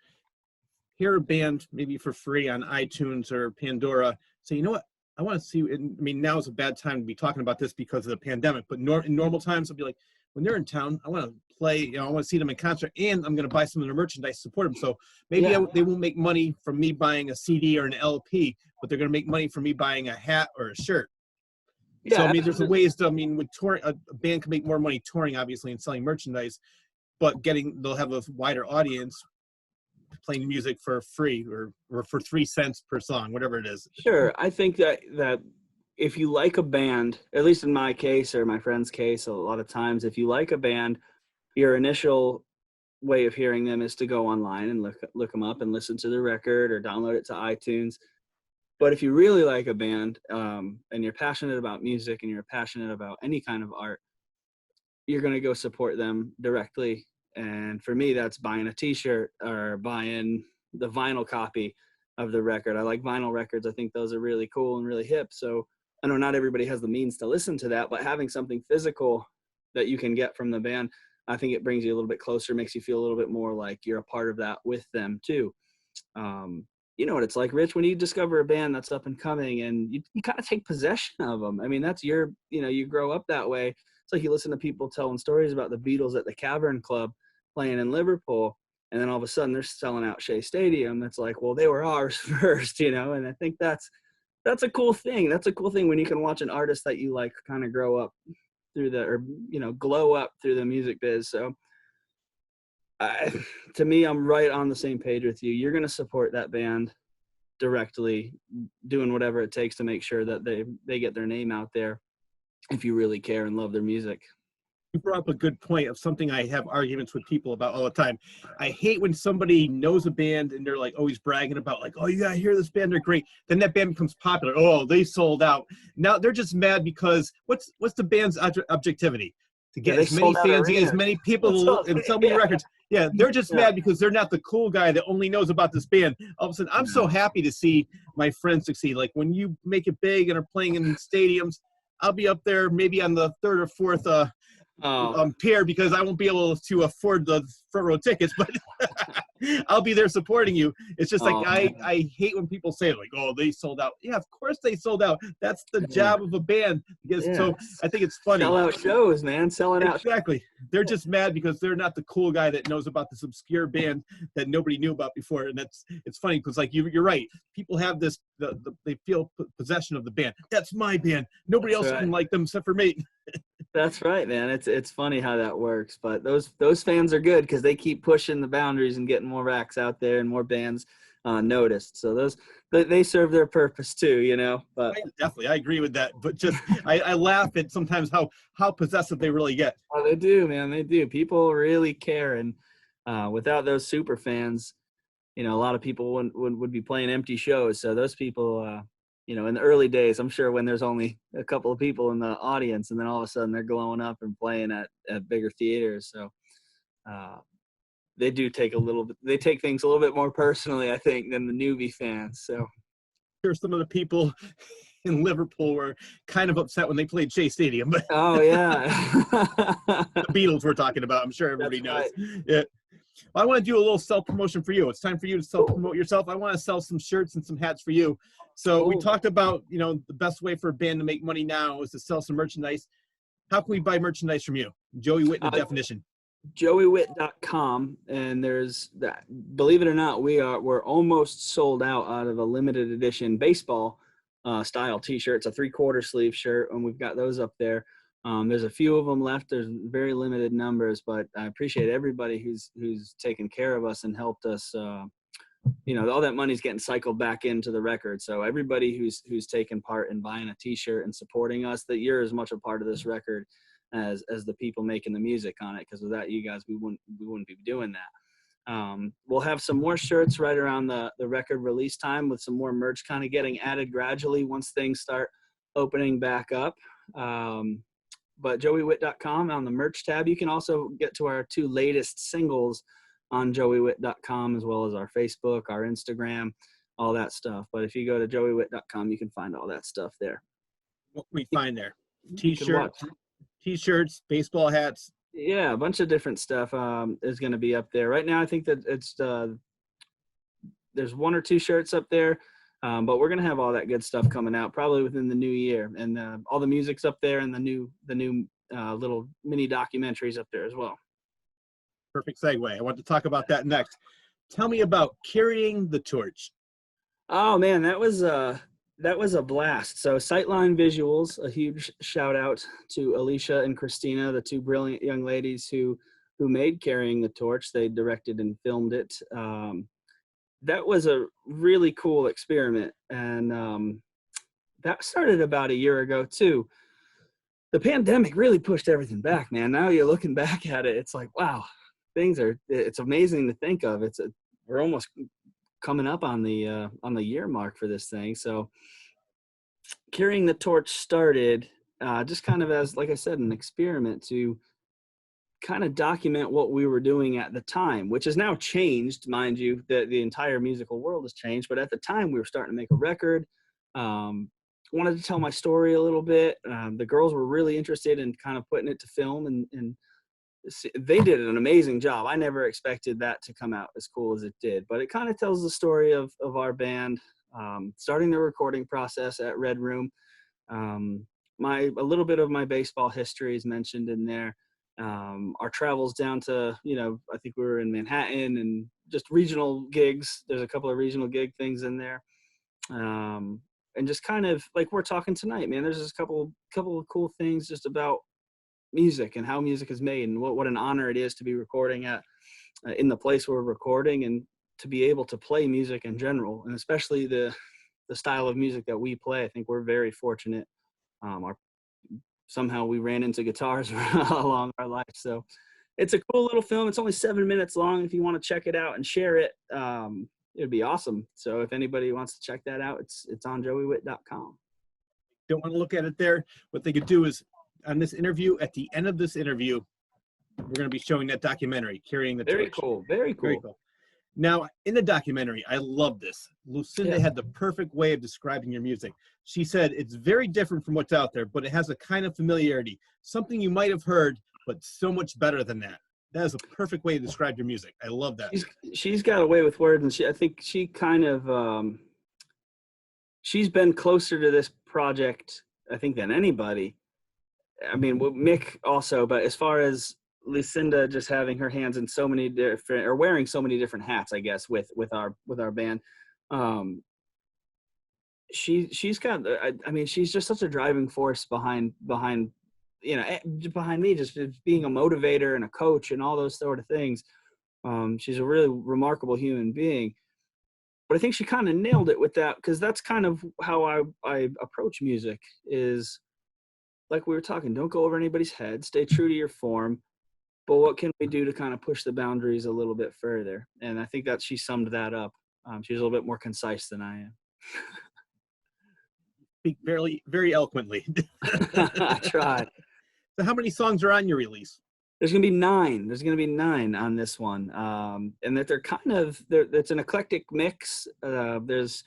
hear a band maybe for free on iTunes or Pandora. So you know what? I want to see. I mean, now is a bad time to be talking about this because of the pandemic. But in normal times, I'll be like, when they're in town, I want to play. You know, I want to see them in concert, and I'm going to buy some of their merchandise, support them. So maybe they won't make money from me buying a CD or an LP, but they're going to make money from me buying a hat or a shirt. Yeah, so I mean, there's ways to. I mean, with touring, a band can make more money touring, obviously, and selling merchandise, but they'll have a wider audience playing music for free or for 3 cents per song, whatever it is. Sure. I think that if you like a band, at least in my case or my friend's case, a lot of times, if you like a band, your initial way of hearing them is to go online and look them up and listen to the record or download it to iTunes. But if you really like a band, and you're passionate about music and you're passionate about any kind of art, you're going to go support them directly. And for me, that's buying a t-shirt or buying the vinyl copy of the record. I like vinyl records. I think those are really cool and really hip. So I know not everybody has the means to listen to that, but having something physical that you can get from the band, I think it brings you a little bit closer, makes you feel a little bit more like you're a part of that with them too. You know what it's like, Rich, when you discover a band that's up and coming and you kind of take possession of them. I mean, that's you grow up that way. It's like you listen to people telling stories about the Beatles at the Cavern Club playing in Liverpool, and then all of a sudden they're selling out Shea Stadium. It's like, well, they were ours first, and I think that's a cool thing. That's a cool thing when you can watch an artist that you like kind of grow up through glow up through the music biz. So to me, I'm right on the same page with you. You're going to support that band directly, doing whatever it takes to make sure that they get their name out there if you really care and love their music. You brought up a good point of something I have arguments with people about all the time. I hate when somebody knows a band and they're like always bragging about like, oh, you gotta hear this band, they're great. Then that band becomes popular. Oh, they sold out. Now they're just mad because what's the band's objectivity? To get as many fans, to get as many people and sell many records. Yeah, they're just mad because they're not the cool guy that only knows about this band. All of a sudden, I'm so happy to see my friends succeed. Like when you make it big and are playing in stadiums, I'll be up there maybe on the third or fourth pair because I won't be able to afford the front row tickets, but I'll be there supporting you. It's just like I hate when people say like, oh, they sold out. Yeah, of course they sold out. That's the job of a band. So I think it's funny. Sell out shows, man. Selling out. Exactly. They're just mad because they're not the cool guy that knows about this obscure band that nobody knew about before. And it's funny because like you're right. People have this they feel possession of the band. That's my band. Nobody else can like them except for me. That's right, man. It's funny how that works, but those fans are good because they keep pushing the boundaries and getting more acts out there and more bands noticed. So they serve their purpose too, But definitely, I agree with that. But just I laugh at sometimes how possessive they really get. Oh, they do, man. They do. People really care, and without those super fans, a lot of people would be playing empty shows. So those people. In the early days, I'm sure when there's only a couple of people in the audience and then all of a sudden they're glowing up and playing at bigger theaters. So they do take they take things a little bit more personally, I think, than the newbie fans. So sure, some of the people in Liverpool were kind of upset when they played Shea Stadium. But oh, yeah. The Beatles we're talking about, I'm sure everybody knows. Right. Yeah. Well, I want to do a little self-promotion for you. It's time for you to self-promote yourself. I want to sell some shirts and some hats for you. So we talked about, the best way for a band to make money now is to sell some merchandise. How can we buy merchandise from you? Joey Wit, the definition. JoeyWit.com, and there's that. Believe it or not, we're almost sold out of a limited edition baseball style T-shirt. It's a 3/4 sleeve shirt, and we've got those up there. There's a few of them left. There's very limited numbers, but I appreciate everybody who's taken care of us and helped us. All that money's getting cycled back into the record. So everybody who's taken part in buying a T-shirt and supporting us, that you're as much a part of this record as the people making the music on it. Because without you guys, we wouldn't be doing that. We'll have some more shirts right around the record release time with some more merch kind of getting added gradually once things start opening back up. But joeywit.com on the merch tab. You can also get to our 2 latest singles on joeywit.com, as well as our Facebook, our Instagram, all that stuff. But if you go to joeywit.com, you can find all that stuff there. What we find there? T-shirts, baseball hats, Yeah, a bunch of different stuff is going to be up there. Right now, I think that there's one or two shirts up there, but we're going to have all that good stuff coming out probably within the new year, and all the music's up there, and the new little mini documentaries up there as well. Perfect segue. I want to talk about that next. Tell me about carrying the torch. Oh man, that was a blast. So Sightline Visuals, a huge shout out to Alicia and Christina, the two brilliant young ladies who made Carrying the Torch. They directed and filmed it. That was a really cool experiment, and that started about a year ago too. The pandemic really pushed everything back, man. Now you're looking back at it, it's like, wow, it's amazing to think of. We're almost coming up on the year mark for this thing. So Carrying the Torch started just kind of as, like I said, an experiment to kind of document what we were doing at the time, which has now changed, mind you. The entire musical world has changed, but at the time we were starting to make a record. Wanted to tell my story a little bit. The girls were really interested in kind of putting it to film, and they did an amazing job. I never expected that to come out as cool as it did, but it kind of tells the story of our band, starting the recording process at Red Room. A little bit of my baseball history is mentioned in there. Our travels down to, I think we were in Manhattan, and just regional gigs. There's a couple of regional gig things in there. And just kind of like we're talking tonight, man, there's just a couple of cool things just about music and how music is made, and what an honor it is to be recording at in the place we're recording, and to be able to play music in general, and especially the style of music that we play. I think we're very fortunate. Somehow we ran into guitars along our life. So it's a cool little film. It's only 7 minutes long. If you want to check it out and share it, it'd be awesome. So if anybody wants to check that out, it's on joeywit.com. Don't want to look at it there. What they could do is, on this interview, at the end of this interview, we're going to be showing that documentary, Carrying the Torch. Very cool. Very cool. Very cool. Now, in the documentary, I love this. Lucinda had the perfect way of describing your music. She said it's very different from what's out there, but it has a kind of familiarity, something you might have heard, but so much better than that. That is a perfect way to describe your music. I love that. She's got a way with words, and I think she kind of she's been closer to this project, I think, than anybody. I mean, Mick also, but as far as Lucinda just having her hands in so many different, or wearing so many different hats, I guess, with our band, she's got, I mean, she's just such a driving force behind me, just being a motivator and a coach and all those sort of things. She's a really remarkable human being. But I think she kind of nailed it with that, because that's kind of how I approach music, is like we were talking, don't go over anybody's head, stay true to your form, but what can we do to kind of push the boundaries a little bit further? And I think that she summed that up. She's a little bit more concise than I am. Speak very, very eloquently. I tried. So how many songs are on your release? There's going to be 9. There's going to be 9 on this one. And that it's an eclectic mix. There's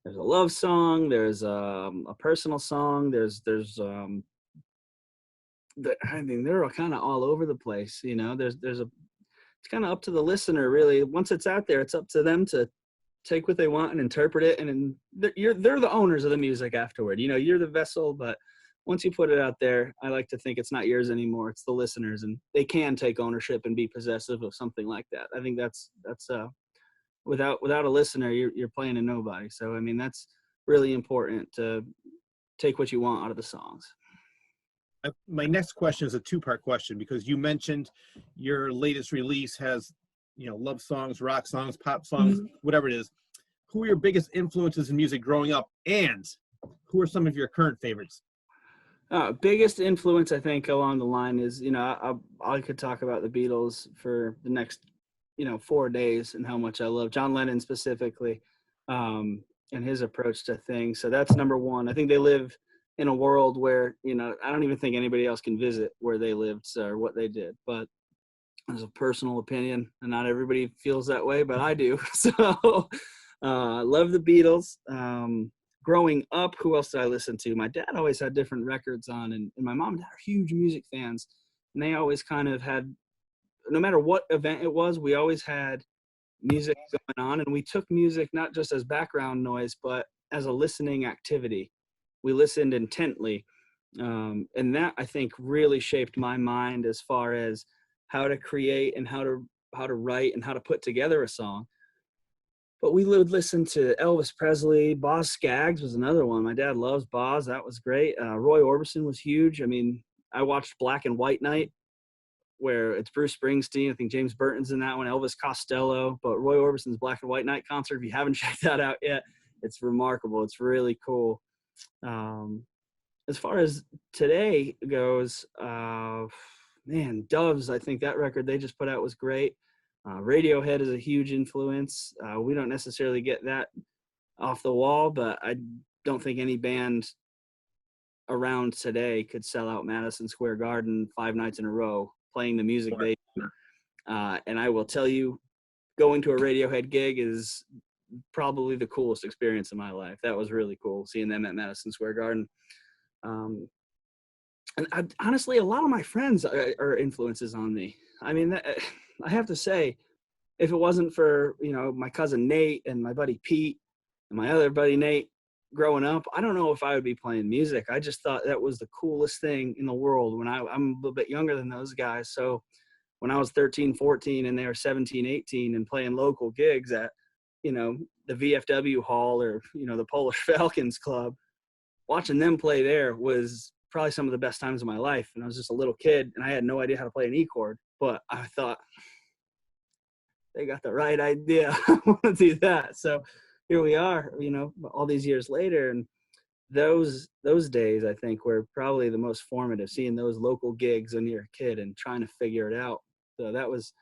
a love song. There's a personal song. I mean, they're kind of all over the place. It's kind of up to the listener, really. Once it's out there, it's up to them to take what they want and interpret it. And they're the owners of the music afterward. You're the vessel, but once you put it out there, I like to think it's not yours anymore. It's the listeners, and they can take ownership and be possessive of something like that. I think that's without a listener, you're playing to nobody. So, I mean, that's really important, to take what you want out of the songs. My next question is a 2-part question, because you mentioned your latest release has, love songs, rock songs, pop songs, whatever it is. Who are your biggest influences in music growing up, and who are some of your current favorites? Biggest influence, I think, along the line is, I could talk about the Beatles for the next, 4 days, and how much I love John Lennon specifically, and his approach to things. So that's number one. I think they live in a world where, I don't even think anybody else can visit where they lived, or what they did. But as a personal opinion, and not everybody feels that way, but I do. So I love the Beatles. Growing up, who else did I listen to? My dad always had different records on, and my mom and dad are huge music fans. and they always kind of had, no matter what event it was, we always had music going on, and we took music not just as background noise, but as a listening activity. We listened intently, and that, I think, really shaped my mind as far as how to create and how to write and how to put together a song. But we would listen to Elvis Presley. Boz Scaggs was another one. My dad loves Boz. That was great. Roy Orbison was huge. I mean, I watched Black and White Night, where it's Bruce Springsteen. I think James Burton's in that one, Elvis Costello. But Roy Orbison's Black and White Night concert, if you haven't checked that out yet, it's remarkable. It's really cool. As far as today goes, man, Doves, I think that record they just put out was great. Radiohead is a huge influence. We don't necessarily get that off the wall, but I don't think any band around today could sell out Madison Square Garden 5 nights in a row playing the music they do. And I will tell you, going to a Radiohead gig is probably the coolest experience of my life. That was really cool, seeing them at Madison Square Garden. And honestly, a lot of my friends are influences on me. I mean, I have to say, if it wasn't for, my cousin Nate and my buddy Pete and my other buddy Nate growing up, I don't know if I would be playing music. I just thought that was the coolest thing in the world when I'm a little bit younger than those guys. So when I was 13, 14 and they were 17, 18 and playing local gigs at, the VFW hall or, the Polish Falcons Club, watching them play there was probably some of the best times of my life. And I was just a little kid and I had no idea how to play an E chord, but I thought they got the right idea. I want to do that. So here we are, all these years later. And those days, I think, were probably the most formative, seeing those local gigs when you're a kid and trying to figure it out. So that was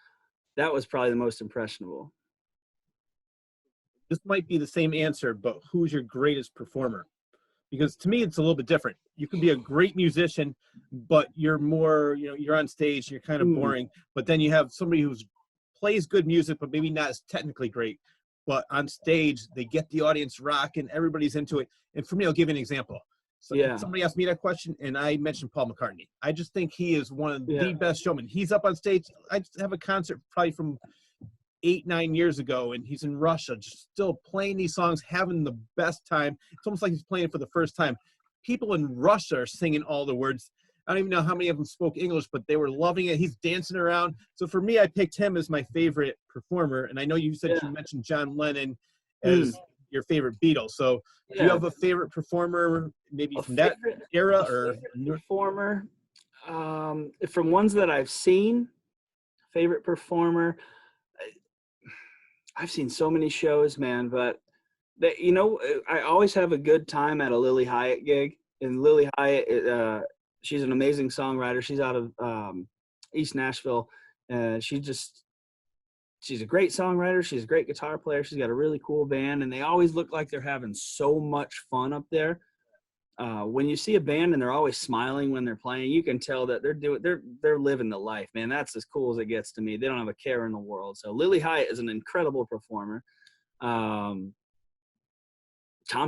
probably the most impressionable. This might be the same answer, but who's your greatest performer? Because to me, it's a little bit different. You can be a great musician, but you're more, you're on stage, you're kind of boring. But then you have somebody who plays good music, but maybe not as technically great. But on stage, they get the audience rocking, everybody's into it. And for me, I'll give you an example. So somebody asked me that question, and I mentioned Paul McCartney. I just think he is one of the best showmen. He's up on stage. I just have a concert probably from 8-9 years ago, and he's in Russia, just still playing these songs, having the best time. It's almost like he's playing it for the first time. People in Russia are singing all the words. I don't even know how many of them spoke English, but they were loving it. He's dancing around. So for me, I picked him as my favorite performer. And I know you said you mentioned John Lennon as your favorite Beatle. So do you have a favorite performer, maybe from that era or performer? From ones that I've seen, favorite performer. I've seen so many shows, man, but I always have a good time at a Lily Hyatt gig. And Lily Hyatt, she's an amazing songwriter. She's out of East Nashville. She's a great songwriter. She's a great guitar player. She's got a really cool band, and they always look like they're having so much fun up there. When you see a band and they're always smiling when they're playing, you can tell that they're living the life, man. That's as cool as it gets to me. They don't have a care in the world. So Lily Hyatt is an incredible performer. Tom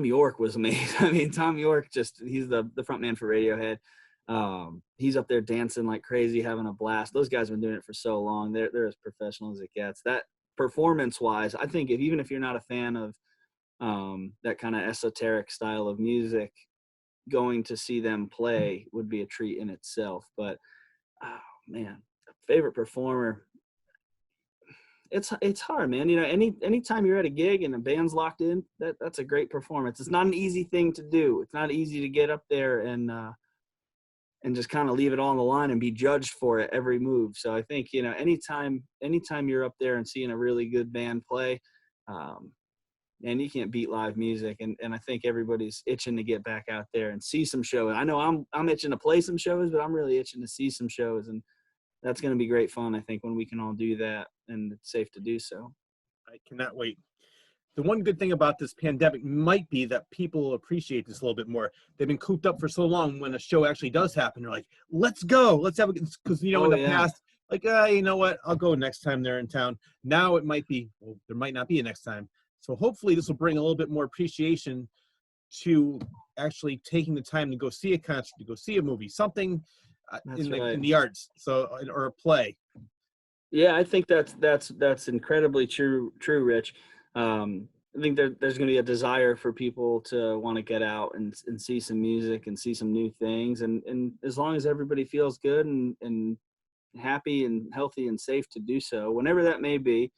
York was amazing. I mean, Tom York, he's the front man for Radiohead. He's up there dancing like crazy, having a blast. Those guys have been doing it for so long. They're as professional as it gets. That performance-wise, I think even if you're not a fan of that kind of esoteric style of music, going to see them play would be a treat in itself. But man, favorite performer, it's hard, man. Anytime you're at a gig and the band's locked in, that's a great performance. It's not an easy thing to do. It's not easy to get up there and just kind of leave it all on the line and be judged for it every move. So I think, anytime you're up there and seeing a really good band play, and you can't beat live music. And I think everybody's itching to get back out there and see some shows. I know I'm itching to play some shows, but I'm really itching to see some shows. And that's going to be great fun, I think, when we can all do that and it's safe to do so. I cannot wait. The one good thing about this pandemic might be that people appreciate this a little bit more. They've been cooped up for so long. When a show actually does happen, they're like, let's go. Let's have it. Because, in the past, like, you know what? I'll go next time they're in town. Now it might be, there might not be a next time. So hopefully this will bring a little bit more appreciation to actually taking the time to go see a concert, to go see a movie, something That's in right. the arts, so or a play. Yeah, I think that's incredibly true, Rich. I think there's going to be a desire for people to want to get out and see some music and see some new things, and as long as everybody feels good and happy and healthy and safe to do so, whenever that may be,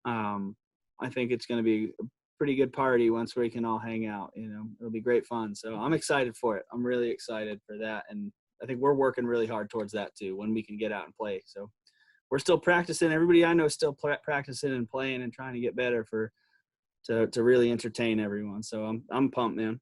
I think it's going to be a pretty good party once we can all hang out. You know, it'll be great fun. So I'm excited for it. I'm really excited for that, and I think we're working really hard towards that too. When we can get out and play, so we're still practicing. Everybody I know is still practicing and playing and trying to get better to really entertain everyone. So I'm pumped, man.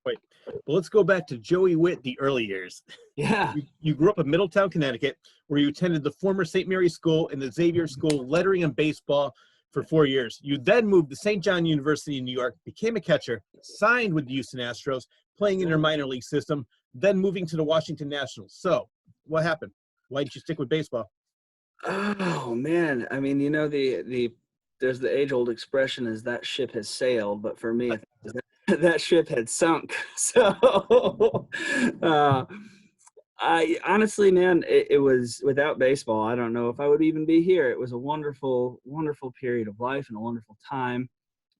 Wait, but let's go back to Joey Wit, the early years. Yeah. You grew up in Middletown, Connecticut, where you attended the former St. Mary's School and the Xavier School, lettering and baseball for 4 years. You then moved to St. John University in New York, became a catcher, signed with the Houston Astros, playing in their minor league system, then moving to the Washington Nationals. So what happened? Why did you stick with baseball? Oh man, I mean, you know, there's the age-old expression is that ship has sailed, but for me, I think that ship had sunk. So, uh, I honestly, man, it was without baseball, I don't know if I would even be here. It was a wonderful, wonderful period of life and a wonderful time.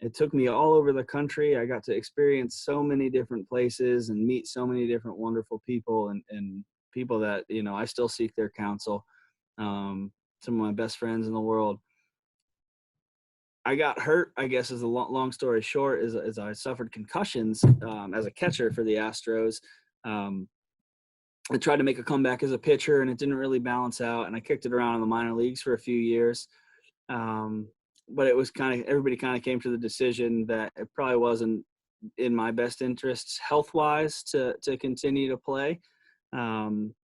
It took me all over the country. I got to experience so many different places and meet so many different wonderful people and people that, you know, I still seek their counsel. Some of my best friends in the world. I got hurt, I guess, is a long story short, is I suffered concussions as a catcher for the Astros. Um, I tried to make a comeback as a pitcher, and it didn't really balance out, and I kicked it around in the minor leagues for a few years. But it was everybody kind of came to the decision that it probably wasn't in my best interests health-wise to continue to play. And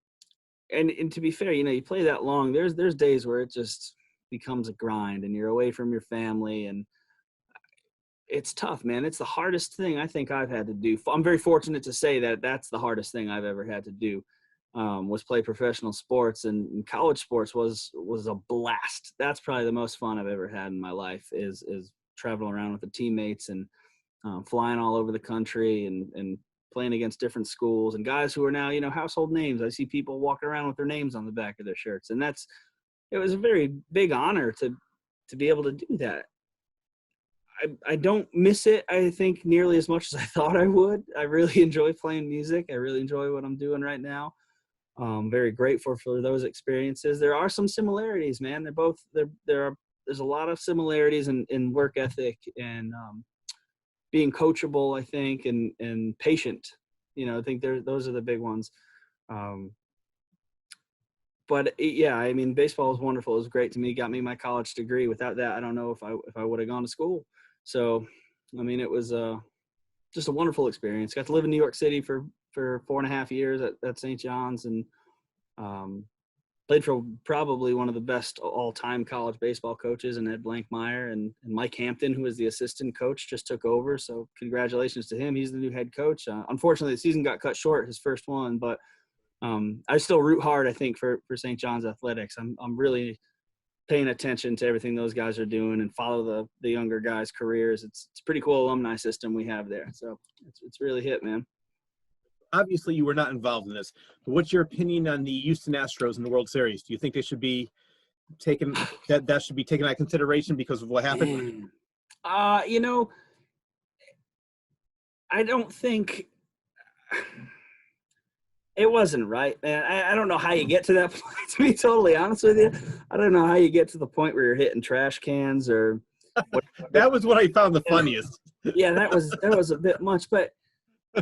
to be fair, you know, you play that long, there's days where it just becomes a grind and you're away from your family, and it's tough, man. It's the hardest thing I think I've had to do. I'm very fortunate to say that that's the hardest thing I've ever had to do, was play professional sports, and college sports was a blast. That's probably the most fun I've ever had in my life is traveling around with the teammates and flying all over the country and playing against different schools and guys who are now, you know, household names. I see people walking around with their names on the back of their shirts. And it was a very big honor to be able to do that. I don't miss it, I think, nearly as much as I thought I would. I really enjoy playing music. I really enjoy what I'm doing right now. I'm very grateful for those experiences. There are some similarities, man. There's a lot of similarities in work ethic and being coachable, I think, and patient. You know, I think those are the big ones. But yeah, I mean, baseball is wonderful. It was great to me. Got me my college degree. Without that, I don't know if I would have gone to school. So, I mean, it was just a wonderful experience. Got to live in New York City for 4.5 years at St. John's, and played for probably one of the best all-time college baseball coaches in Ed Blankmeyer, and Mike Hampton, who was the assistant coach, just took over. So congratulations to him. He's the new head coach. Unfortunately, the season got cut short, his first one, but I still root hard, I think, for St. John's athletics. I'm really paying attention to everything those guys are doing and follow the younger guys' careers. It's a pretty cool alumni system we have there. So it's really hit, man. Obviously, you were not involved in this, but what's your opinion on the Houston Astros in the World Series? Do you think they should be taken that should be taken into consideration because of what happened? You know, I don't think it wasn't right, man. I don't know how you get to that point, to be totally honest with you. I don't know how you get to the point where you're hitting trash cans or whatever. That was what I found the funniest. Yeah, that was a bit much, but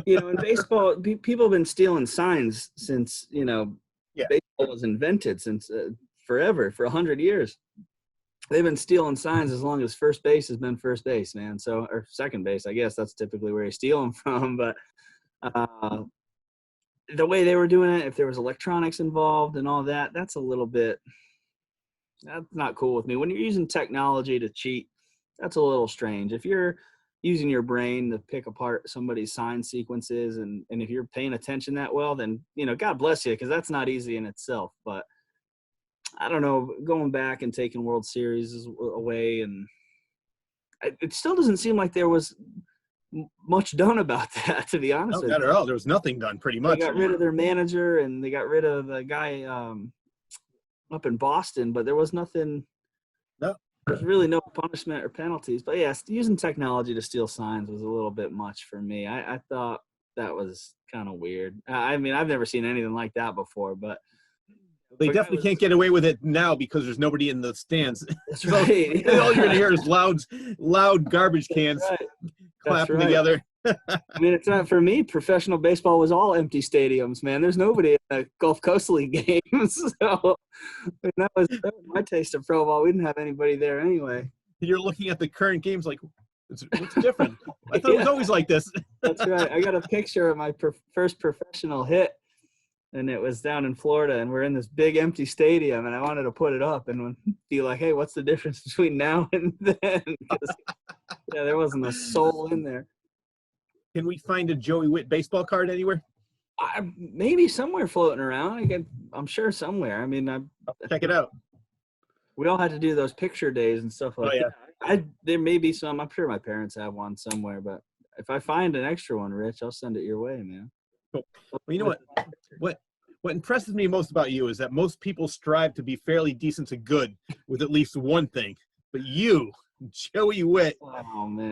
you know, in baseball, people have been stealing signs since, you know, Yeah. baseball was invented, since forever, for 100 years. They've been stealing signs as long as first base has been first base, man. So, or second base, I guess that's typically where you steal them from. But the way they were doing it, if there was electronics involved and all that, that's not cool with me. When you're using technology to cheat, that's a little strange. If you're using your brain to pick apart somebody's sign sequences, and if you're paying attention that well, then, you know, God bless you, because that's not easy in itself. But I don't know, going back and taking World Series away, and it still doesn't seem like there was much done about that, to be honest No, with not you. at all. There was nothing done, pretty They much. got rid of their manager and they got rid of the guy up in Boston, but there was nothing. No. There's really no punishment or penalties. But yeah, using technology to steal signs was a little bit much for me. I thought that was kind of weird. I mean, I've never seen anything like that before, but They definitely can't get away with it now because there's nobody in the stands. That's So right. all you're gonna hear is loud garbage cans clapping together. I mean, it's not for me. Professional baseball was all empty stadiums, man. There's nobody in the Gulf Coast League games. So that was my taste of pro ball. We didn't have anybody there anyway. You're looking at the current games like, what's different? I thought it was always like this. That's right. I got a picture of my first professional hit, and it was down in Florida, and we're in this big empty stadium, and I wanted to put it up and be like, hey, what's the difference between now and then? Because there wasn't a soul in there. Can we find a Joey Wit baseball card anywhere? Maybe somewhere floating around. I'm sure somewhere. I mean, check it out. We all had to do those picture days and stuff like that. There may be some. I'm sure my parents have one somewhere, but if I find an extra one, Rich, I'll send it your way, man. Cool. Well, you know what impresses me most about you is that most people strive to be fairly decent to good with at least one thing, but you, Joey Wit,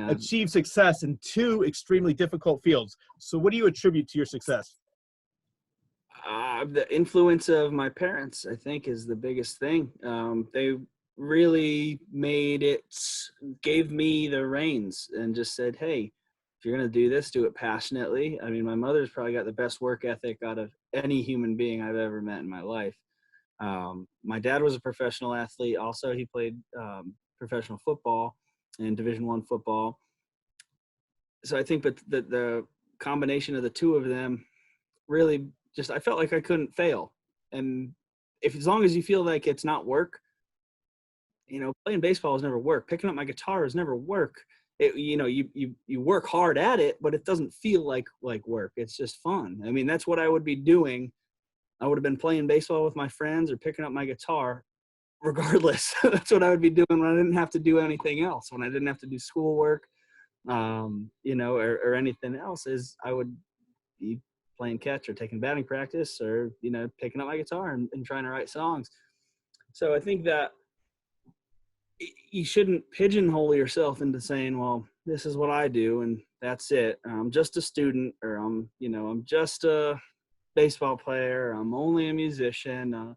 achieved success in two extremely difficult fields. So what do you attribute to your success? The influence of my parents, I think, is the biggest thing. They really gave me the reins and just said, hey, if you're going to do this, do it passionately. I mean, my mother's probably got the best work ethic out of any human being I've ever met in my life. My dad was a professional athlete. Also, he played professional football and Division I football. So I think that the combination of the two of them really I felt like I couldn't fail. And as long as you feel like it's not work, playing baseball is never work. Picking up my guitar is never work. You work hard at it, but it doesn't feel like work. It's just fun. I mean, that's what I would be doing. I would have been playing baseball with my friends or picking up my guitar regardless. That's what I would be doing when I didn't have to do anything else, when I didn't have to do schoolwork, or anything else. Is I would be playing catch or taking batting practice or, picking up my guitar and trying to write songs. So I think that you shouldn't pigeonhole yourself into saying, well, this is what I do and that's it. I'm just a student, or I'm just a baseball player. I'm only a musician.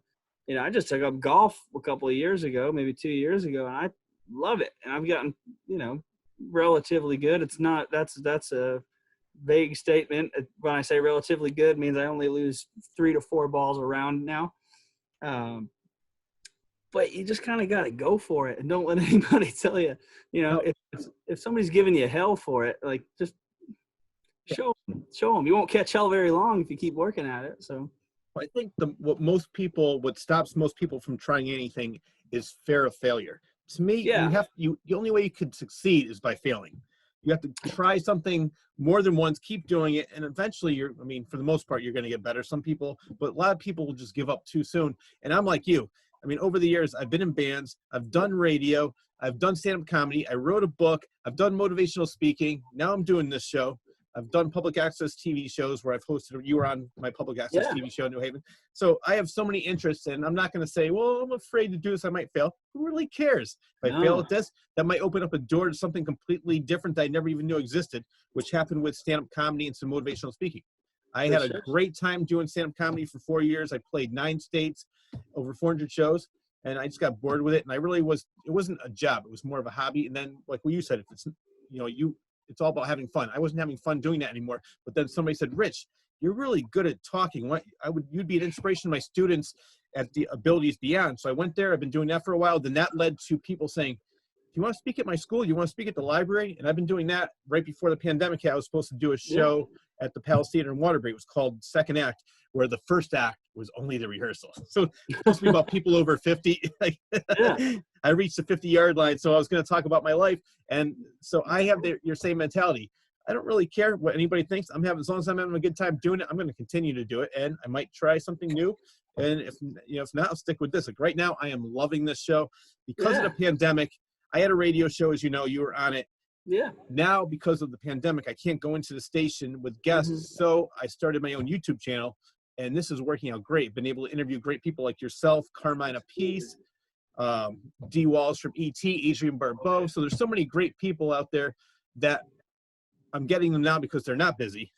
I just took up golf a couple of years ago, maybe 2 years ago, and I love it. And I've gotten, relatively good. It's not, that's a vague statement. When I say relatively good, it means I only lose 3 to 4 balls around now. But you just kind of got to go for it and don't let anybody tell you, if somebody's giving you hell for it, like just show them. You won't catch hell very long if you keep working at it. So I think what stops most people from trying anything is fear of failure. To me, the only way you could succeed is by failing. You have to try something more than once, keep doing it, and eventually for the most part, you're going to get better. Some people, but a lot of people will just give up too soon. And I'm like you. I mean, over the years, I've been in bands, I've done radio, I've done stand-up comedy, I wrote a book, I've done motivational speaking. Now I'm doing this show. I've done public access TV shows where I've hosted. You were on my public access TV show in New Haven. So I have so many interests, and I'm not going to say, well, I'm afraid to do this. I might fail. Who really cares? If I fail at this, that might open up a door to something completely different that I never even knew existed, which happened with stand-up comedy and some motivational speaking. I had a great time doing stand-up comedy for 4 years. I played 9 states, over 400 shows, and I just got bored with it. And it wasn't a job. It was more of a hobby. And then, like what you said, if it's, it's all about having fun. I wasn't having fun doing that anymore. But then somebody said, Rich, you're really good at talking. You'd be an inspiration to my students at the Abilities Beyond. So I went there. I've been doing that for a while. Then that led to people saying, do you want to speak at my school? You want to speak at the library? And I've been doing that right before the pandemic. I was supposed to do a show at the Palace Theater in Waterbury. It was called Second Act, where the first act was only the rehearsal. So it's supposed to be about people over 50. I reached the 50-yard line, so I was going to talk about my life. And so I have your same mentality. I don't really care what anybody thinks. As long as I'm having a good time doing it, I'm going to continue to do it. And I might try something new. And if not, I'll stick with this. Like right now, I am loving this show because of the pandemic. I had a radio show, as you know, you were on it. Yeah. Now, because of the pandemic, I can't go into the station with guests. So I started my own YouTube channel, and this is working out great. Been able to interview great people like yourself, Carmine Apiece, D. Walls from E.T., Adrian Barbeau. So there's so many great people out there that I'm getting them now because they're not busy.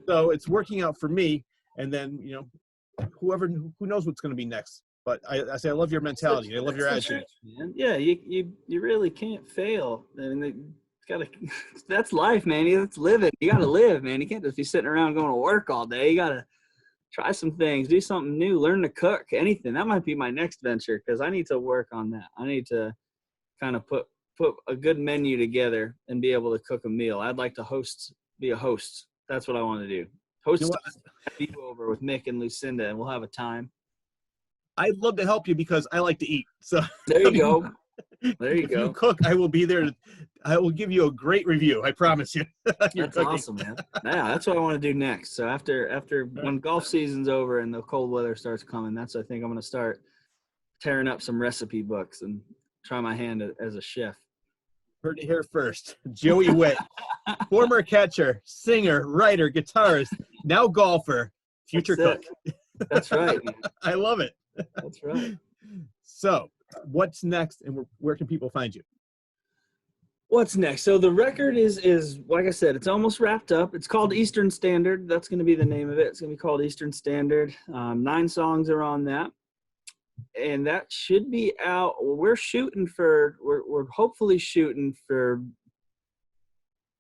So it's working out for me. And then, you know, who knows what's going to be next. But I say I love your mentality. I love your attitude. Man. Yeah, you really can't fail. I mean, that's life, man. It's living. You got to live, man. You can't just be sitting around going to work all day. You got to try some things, do something new, learn to cook, anything. That might be my next venture because I need to work on that. I need to kind of put a good menu together and be able to cook a meal. I'd like to be a host. That's what I want to do. Host you over with Mick and Lucinda, and we'll have a time. I'd love to help you because I like to eat. So there you go. There you if go. you cook, I will be there. I will give you a great review. I promise you. That's awesome, man. Yeah, that's what I want to do next. So after when golf season's over and the cold weather starts coming, I think I'm going to start tearing up some recipe books and try my hand as a chef. Heard it here first. Joey Wit, former catcher, singer, writer, guitarist, now golfer, future cook. That's right, man. I love it. That's right. So what's next, and where can people find you? What's next? So the record is like I said, it's almost wrapped up. It's called Eastern Standard. That's going to be the name of it. It's going to be called Eastern Standard. 9 songs are on that, and that should be out. We're hopefully shooting for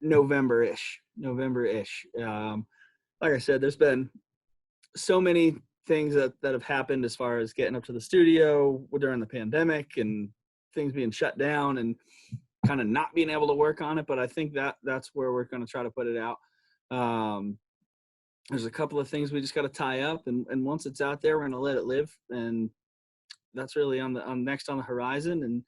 November-ish. Like I said, there's been so many things that have happened as far as getting up to the studio during the pandemic and things being shut down and kind of not being able to work on it. But I think that's where we're going to try to put it out. There's a couple of things we just got to tie up, and once it's out there, we're going to let it live. And that's really next on the horizon. And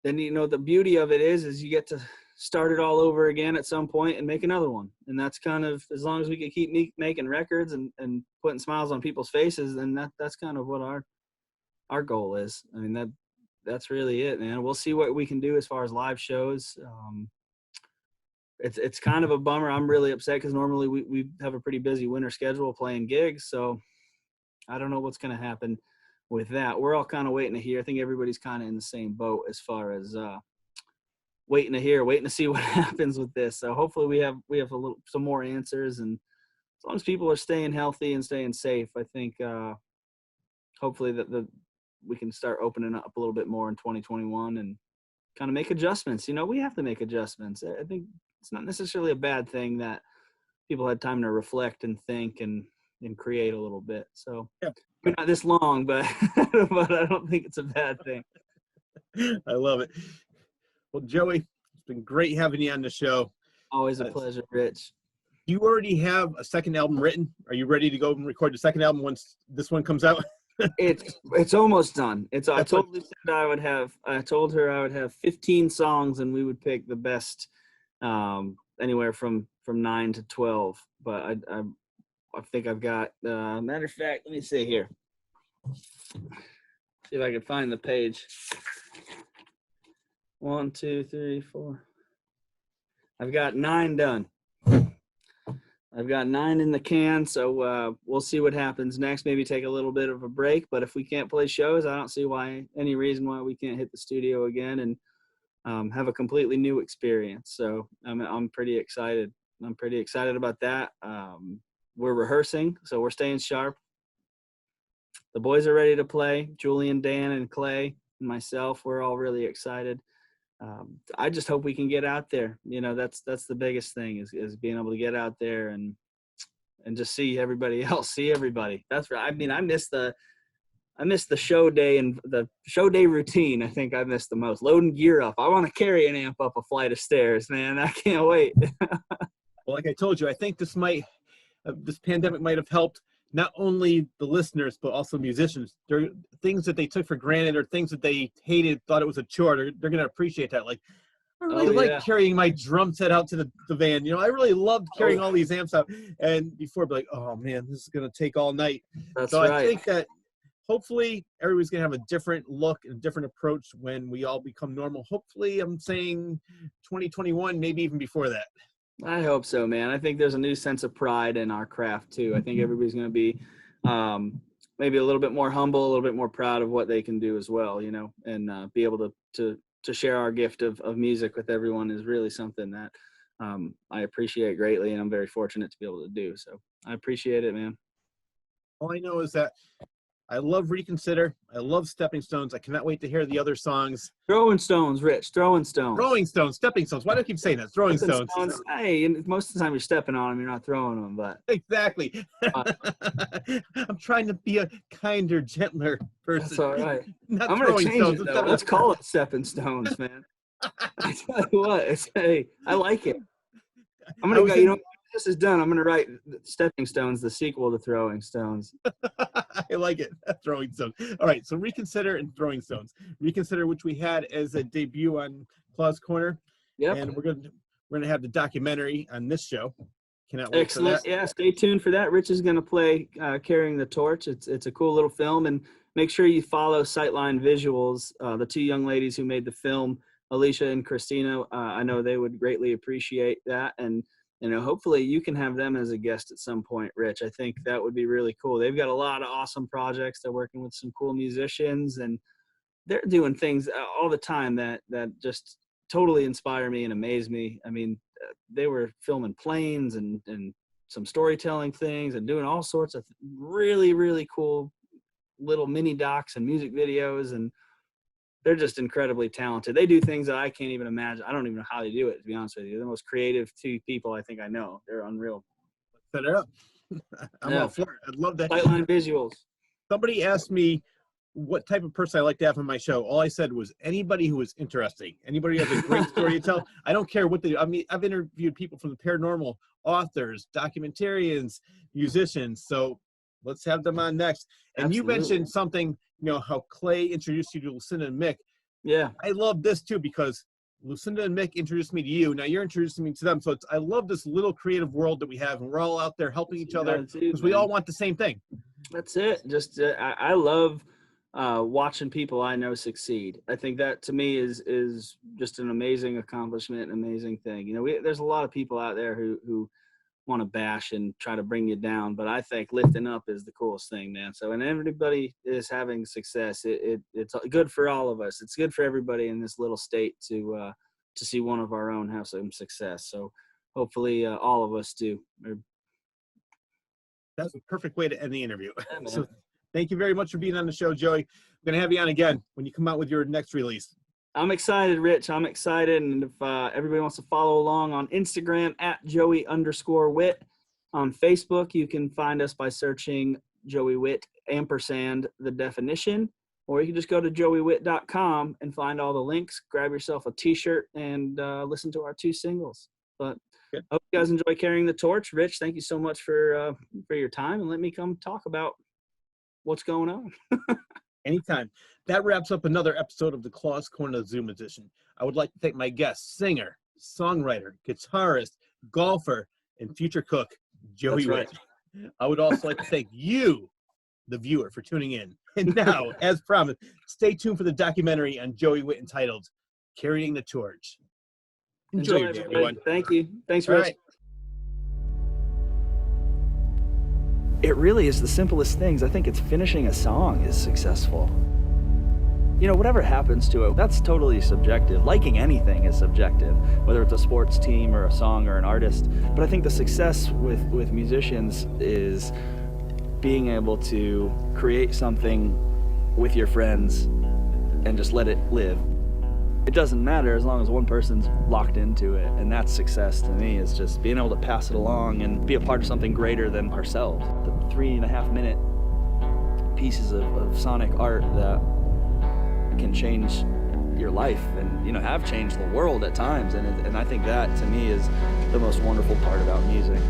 then, you know, the beauty of it is you get to start it all over again at some point and make another one. And that's kind of, as long as we can keep making records and putting smiles on people's faces, then that's kind of what our goal is. I mean, that's really it, man. We'll see what we can do as far as live shows. It's kind of a bummer. I'm really upset because normally we have a pretty busy winter schedule playing gigs. So I don't know what's going to happen with that. We're all kind of waiting to hear. I think everybody's kind of in the same boat as far as waiting to see what happens with this. So hopefully we have some more answers, and as long as people are staying healthy and staying safe, I think hopefully that we can start opening up a little bit more in 2021 and kind of make adjustments. You know, we have to make adjustments. I think it's not necessarily a bad thing that people had time to reflect and think and create a little bit. So not this long, but I don't think it's a bad thing. I love it. Well, Joey, it's been great having you on the show. Always a pleasure, Rich. Do you already have a second album written? Are you ready to go and record the second album once this one comes out? It's almost done. I told Lucinda I told her I would have 15 songs, and we would pick the best, anywhere from 9 to 12. But I think I've got. Matter of fact, let me see here. See if I can find the page. 1, 2, 3, 4. I've got 9 done. I've got 9 in the can, so we'll see what happens next. Maybe take a little bit of a break, but if we can't play shows, I don't see any reason why we can't hit the studio again and have a completely new experience. So I'm pretty excited. I'm pretty excited about that. We're rehearsing, so we're staying sharp. The boys are ready to play. Julian, Dan, and Clay, and myself, we're all really excited. I just hope we can get out there. You know, that's the biggest thing is being able to get out there and just see everybody else, see everybody. That's right. I mean, I miss the show day and the show day routine. I think I miss the most. Loading gear up. I want to carry an amp up a flight of stairs, man. I can't wait. Well, like I told you, I think this pandemic might have helped not only the listeners, but also musicians. There are things that they took for granted or things that they hated, thought it was a chore. They're going to appreciate that. Like, I really like carrying my drum set out to the van. You know, I really loved carrying all these amps out. And before, I'd be like, oh, man, this is going to take all night. That's so right. I think that hopefully everybody's going to have a different look and a different approach when we all become normal. Hopefully, I'm saying 2021, maybe even before that. I hope so, man. I think there's a new sense of pride in our craft too. I think everybody's going to be maybe a little bit more humble, a little bit more proud of what they can do as well, you know, and be able to share our gift of music with everyone is really something that I appreciate greatly, and I'm very fortunate to be able to do. So I appreciate it, man. All I know is that I love Reconsider. I love Stepping Stones. I cannot wait to hear the other songs. Throwing stones, Rich. Throwing stones. Throwing stones, stepping stones. Why do I keep saying that? Throwing stones. Hey, and most of the time you're stepping on them, you're not throwing them. But exactly. I'm trying to be a kinder, gentler person. That's all right. Not I'm going to change it, though. Let's call it stepping stones, man. I tell you what, hey, I like it. I'm going to go, you know, this is done, I'm going to write Stepping Stones, the sequel to Throwing Stones. I like it. Throwing Stones. All right, so Reconsider and Throwing Stones. Reconsider, which we had as a debut on Claw's Corner. Yep. And we're gonna have the documentary on this show. Cannot wait. Excellent. For that. Yeah, stay tuned for that. Rich is going to play Carrying the Torch. It's a cool little film, and make sure you follow Sightline Visuals, the two young ladies who made the film, Alicia and Christina. I know they would greatly appreciate that, and you know, hopefully you can have them as a guest at some point, Rich. I think that would be really cool. They've got a lot of awesome projects. They're working with some cool musicians, and they're doing things all the time that just totally inspire me and amaze me. I mean, they were filming planes and some storytelling things and doing all sorts of really, really cool little mini docs and music videos, and they're just incredibly talented. They do things that I can't even imagine. I don't even know how they do it, to be honest with you. They're the most creative two people I think I know. They're unreal. Set it up. I'm all for it. I'd love that. Sightline Visuals. Somebody asked me what type of person I like to have on my show. All I said was anybody who is interesting. Anybody who has a great story to tell. I don't care what they do. I mean, I've interviewed people from the paranormal, authors, documentarians, musicians. So let's have them on next. And Absolutely. You mentioned something, you know, how Clay introduced you to Lucinda and Mick. Yeah. I love this too, because Lucinda and Mick introduced me to you. Now you're introducing me to them. So I love this little creative world that we have, and we're all out there helping each other because we all want the same thing. That's it. Just I love watching people I know succeed. I think that to me is just an amazing accomplishment, an amazing thing. You know, there's a lot of people out there who want to bash and try to bring you down, but I think lifting up is the coolest thing, man. So, and everybody is having success. It's good for all of us. It's good for everybody in this little state to see one of our own have some success. So hopefully all of us do. That's a perfect way to end the interview. Yeah, so thank you very much for being on the show, Joey. I'm going to have you on again when you come out with your next release. I'm excited, Rich. I'm excited. And if everybody wants to follow along on Instagram at Joey_Wit. On Facebook, you can find us by searching Joey Wit & the definition, or you can just go to joeywit.com and find all the links, grab yourself a t-shirt, and listen to our 2 singles. But I hope you guys enjoy Carrying the Torch. Rich, thank you so much for your time, and let me come talk about what's going on. Anytime. That wraps up another episode of the Claw's Corner Zoom edition. I would like to thank my guest, singer, songwriter, guitarist, golfer, and future cook, Joey Wit. I would also like to thank you, the viewer, for tuning in. And now, as promised, stay tuned for the documentary on Joey Wit entitled Carrying the Torch. Enjoy your day, everyone. Thank you. Thanks, Rich. Right. It really is the simplest things. I think it's finishing a song is successful. You know, whatever happens to it, that's totally subjective. Liking anything is subjective, whether it's a sports team or a song or an artist. But I think the success with musicians is being able to create something with your friends and just let it live. It doesn't matter as long as one person's locked into it, and that's success to me, is just being able to pass it along and be a part of something greater than ourselves. The 3.5-minute pieces of sonic art that can change your life and, you know, have changed the world at times, and I think that to me is the most wonderful part about music.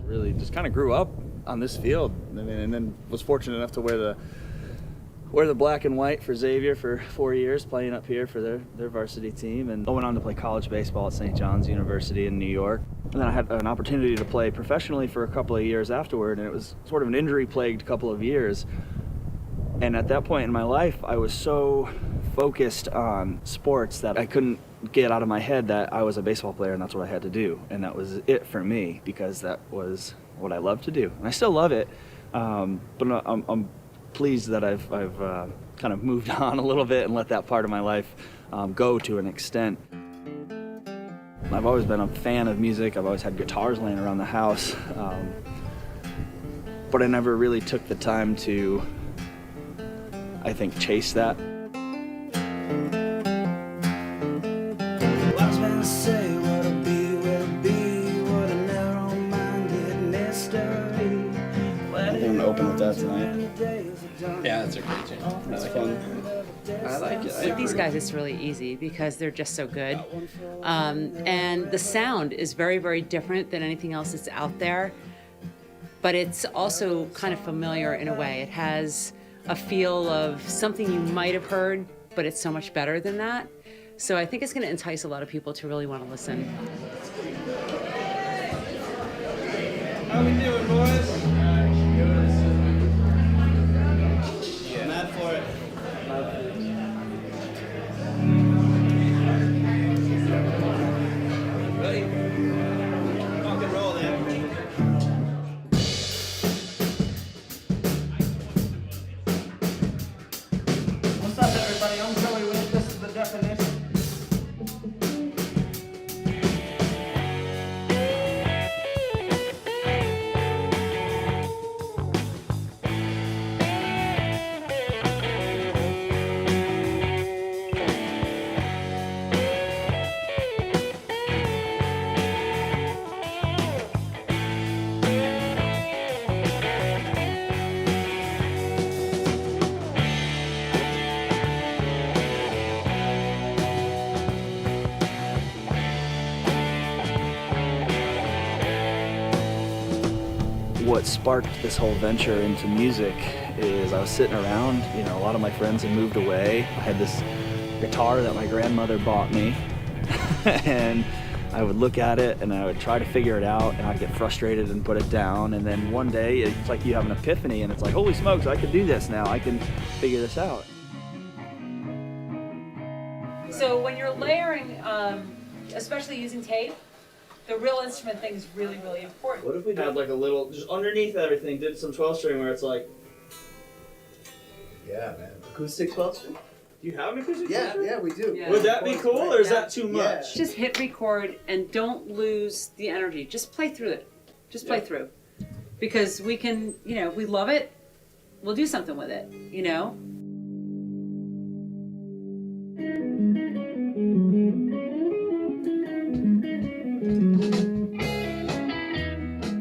Really just kind of grew up on this field, and then was fortunate enough to wear the black and white for Xavier for 4 years, playing up here for their varsity team, and going on to play college baseball at St. John's University in New York. And then I had an opportunity to play professionally for a couple of years afterward, and it was sort of an injury-plagued couple of years. And at that point in my life, I was so focused on sports that I couldn't get out of my head that I was a baseball player and that's what I had to do. And that was it for me, because that was what I loved to do. And I still love it, but I'm pleased that I've kind of moved on a little bit and let that part of my life go to an extent. I've always been a fan of music. I've always had guitars laying around the house, but I never really took the time to, I think, chase that. Wise men say what'll be will be, what a narrow-minded mystery. I'm gonna open with that tonight. Yeah, that's a great tune. That's fun. I like it. With these guys, it's really easy because they're just so good. And the sound is very, very different than anything else that's out there. But it's also kind of familiar in a way. It has a feel of something you might have heard, but it's so much better than that. So I think it's going to entice a lot of people to really want to listen. How we doing, boys? Mad for it. Ready? Rock and roll then. What's up, everybody? I'm Joey Wit. This is The Definition. What sparked this whole venture into music is I was sitting around, you know, a lot of my friends had moved away. I had this guitar that my grandmother bought me, and I would look at it and I would try to figure it out, and I'd get frustrated and put it down. And then one day it's like you have an epiphany and it's like, holy smokes, I can do this now. I can figure this out. So when you're layering, especially using tape, the real instrument thing is really, really important. What if we had like a little, just underneath everything, did some 12-string where it's like, Yeah, man. acoustic 12-string? Do you have an acoustic Yeah, 12-string? yeah, we do. Yeah. Would that be cool, or is that too Yeah. much? Just hit record and don't lose the energy. Just play through it. Just play Yeah. through. Because we can, you know, if we love it, we'll do something with it, you know?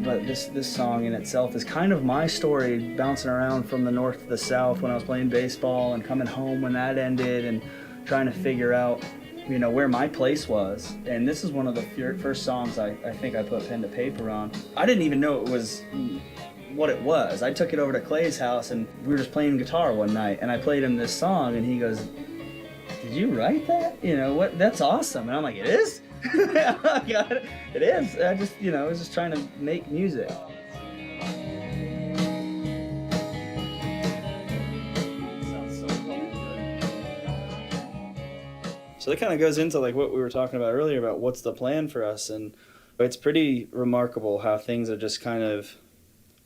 But this song in itself is kind of my story, bouncing around from the north to the south when I was playing baseball and coming home when that ended and trying to figure out, you know, where my place was. And this is one of the first songs I think I put pen to paper on. I didn't even know it was what it was. I took it over to Clay's house and we were just playing guitar one night and I played him this song and he goes, "Did you write that? You know, what? That's awesome." And I'm like, "It is?" God, it is. I just, you know, I was just trying to make music. So that kind of goes into like what we were talking about earlier about what's the plan for us, and it's pretty remarkable how things are just kind of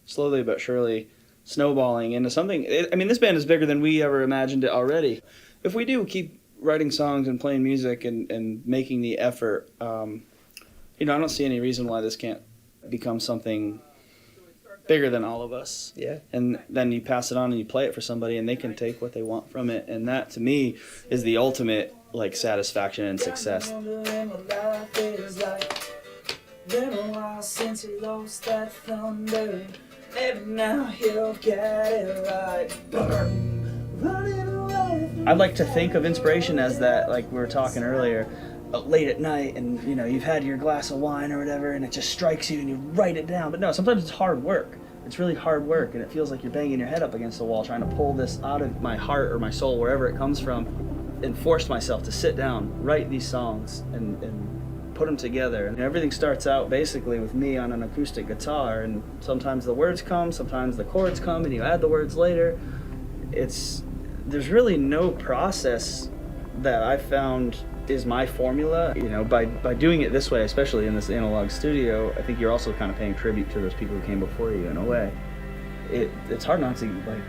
slowly but surely snowballing into something. I mean, this band is bigger than we ever imagined it already. If we do keep writing songs and playing music and making the effort, you know, I don't see any reason why this can't become something bigger than all of us. Yeah. And then you pass it on and you play it for somebody and they can take what they want from it. And that, to me, is the ultimate, like, satisfaction and success. Been a while since he lost that thunder. Maybe now he'll get it right. Running away from I'd like to think of inspiration as that, like we were talking earlier, late at night and, you know, you've had your glass of wine or whatever and it just strikes you and you write it down. But no, sometimes it's hard work. It's really hard work and it feels like you're banging your head up against the wall trying to pull this out of my heart or my soul, wherever it comes from, and force myself to sit down, write these songs and put them together. And everything starts out basically with me on an acoustic guitar, and sometimes the words come, sometimes the chords come, and you add the words later. There's really no process that I found is my formula. You know, by doing it this way, especially in this analog studio, I think you're also kind of paying tribute to those people who came before you in a way. It's hard not to like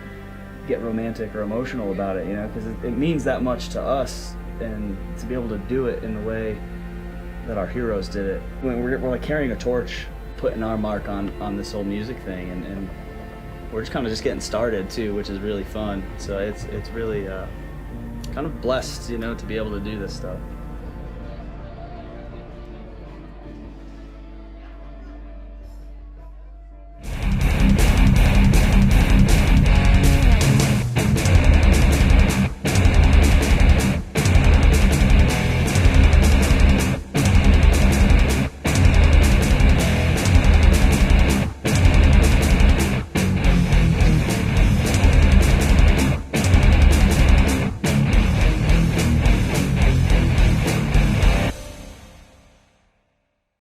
get romantic or emotional about it, you know, because it means that much to us, and to be able to do it in the way that our heroes did it. When we're like carrying a torch, putting our mark on this whole music thing, and we're just kind of just getting started too, which is really fun. So it's really kind of blessed, you know, to be able to do this stuff.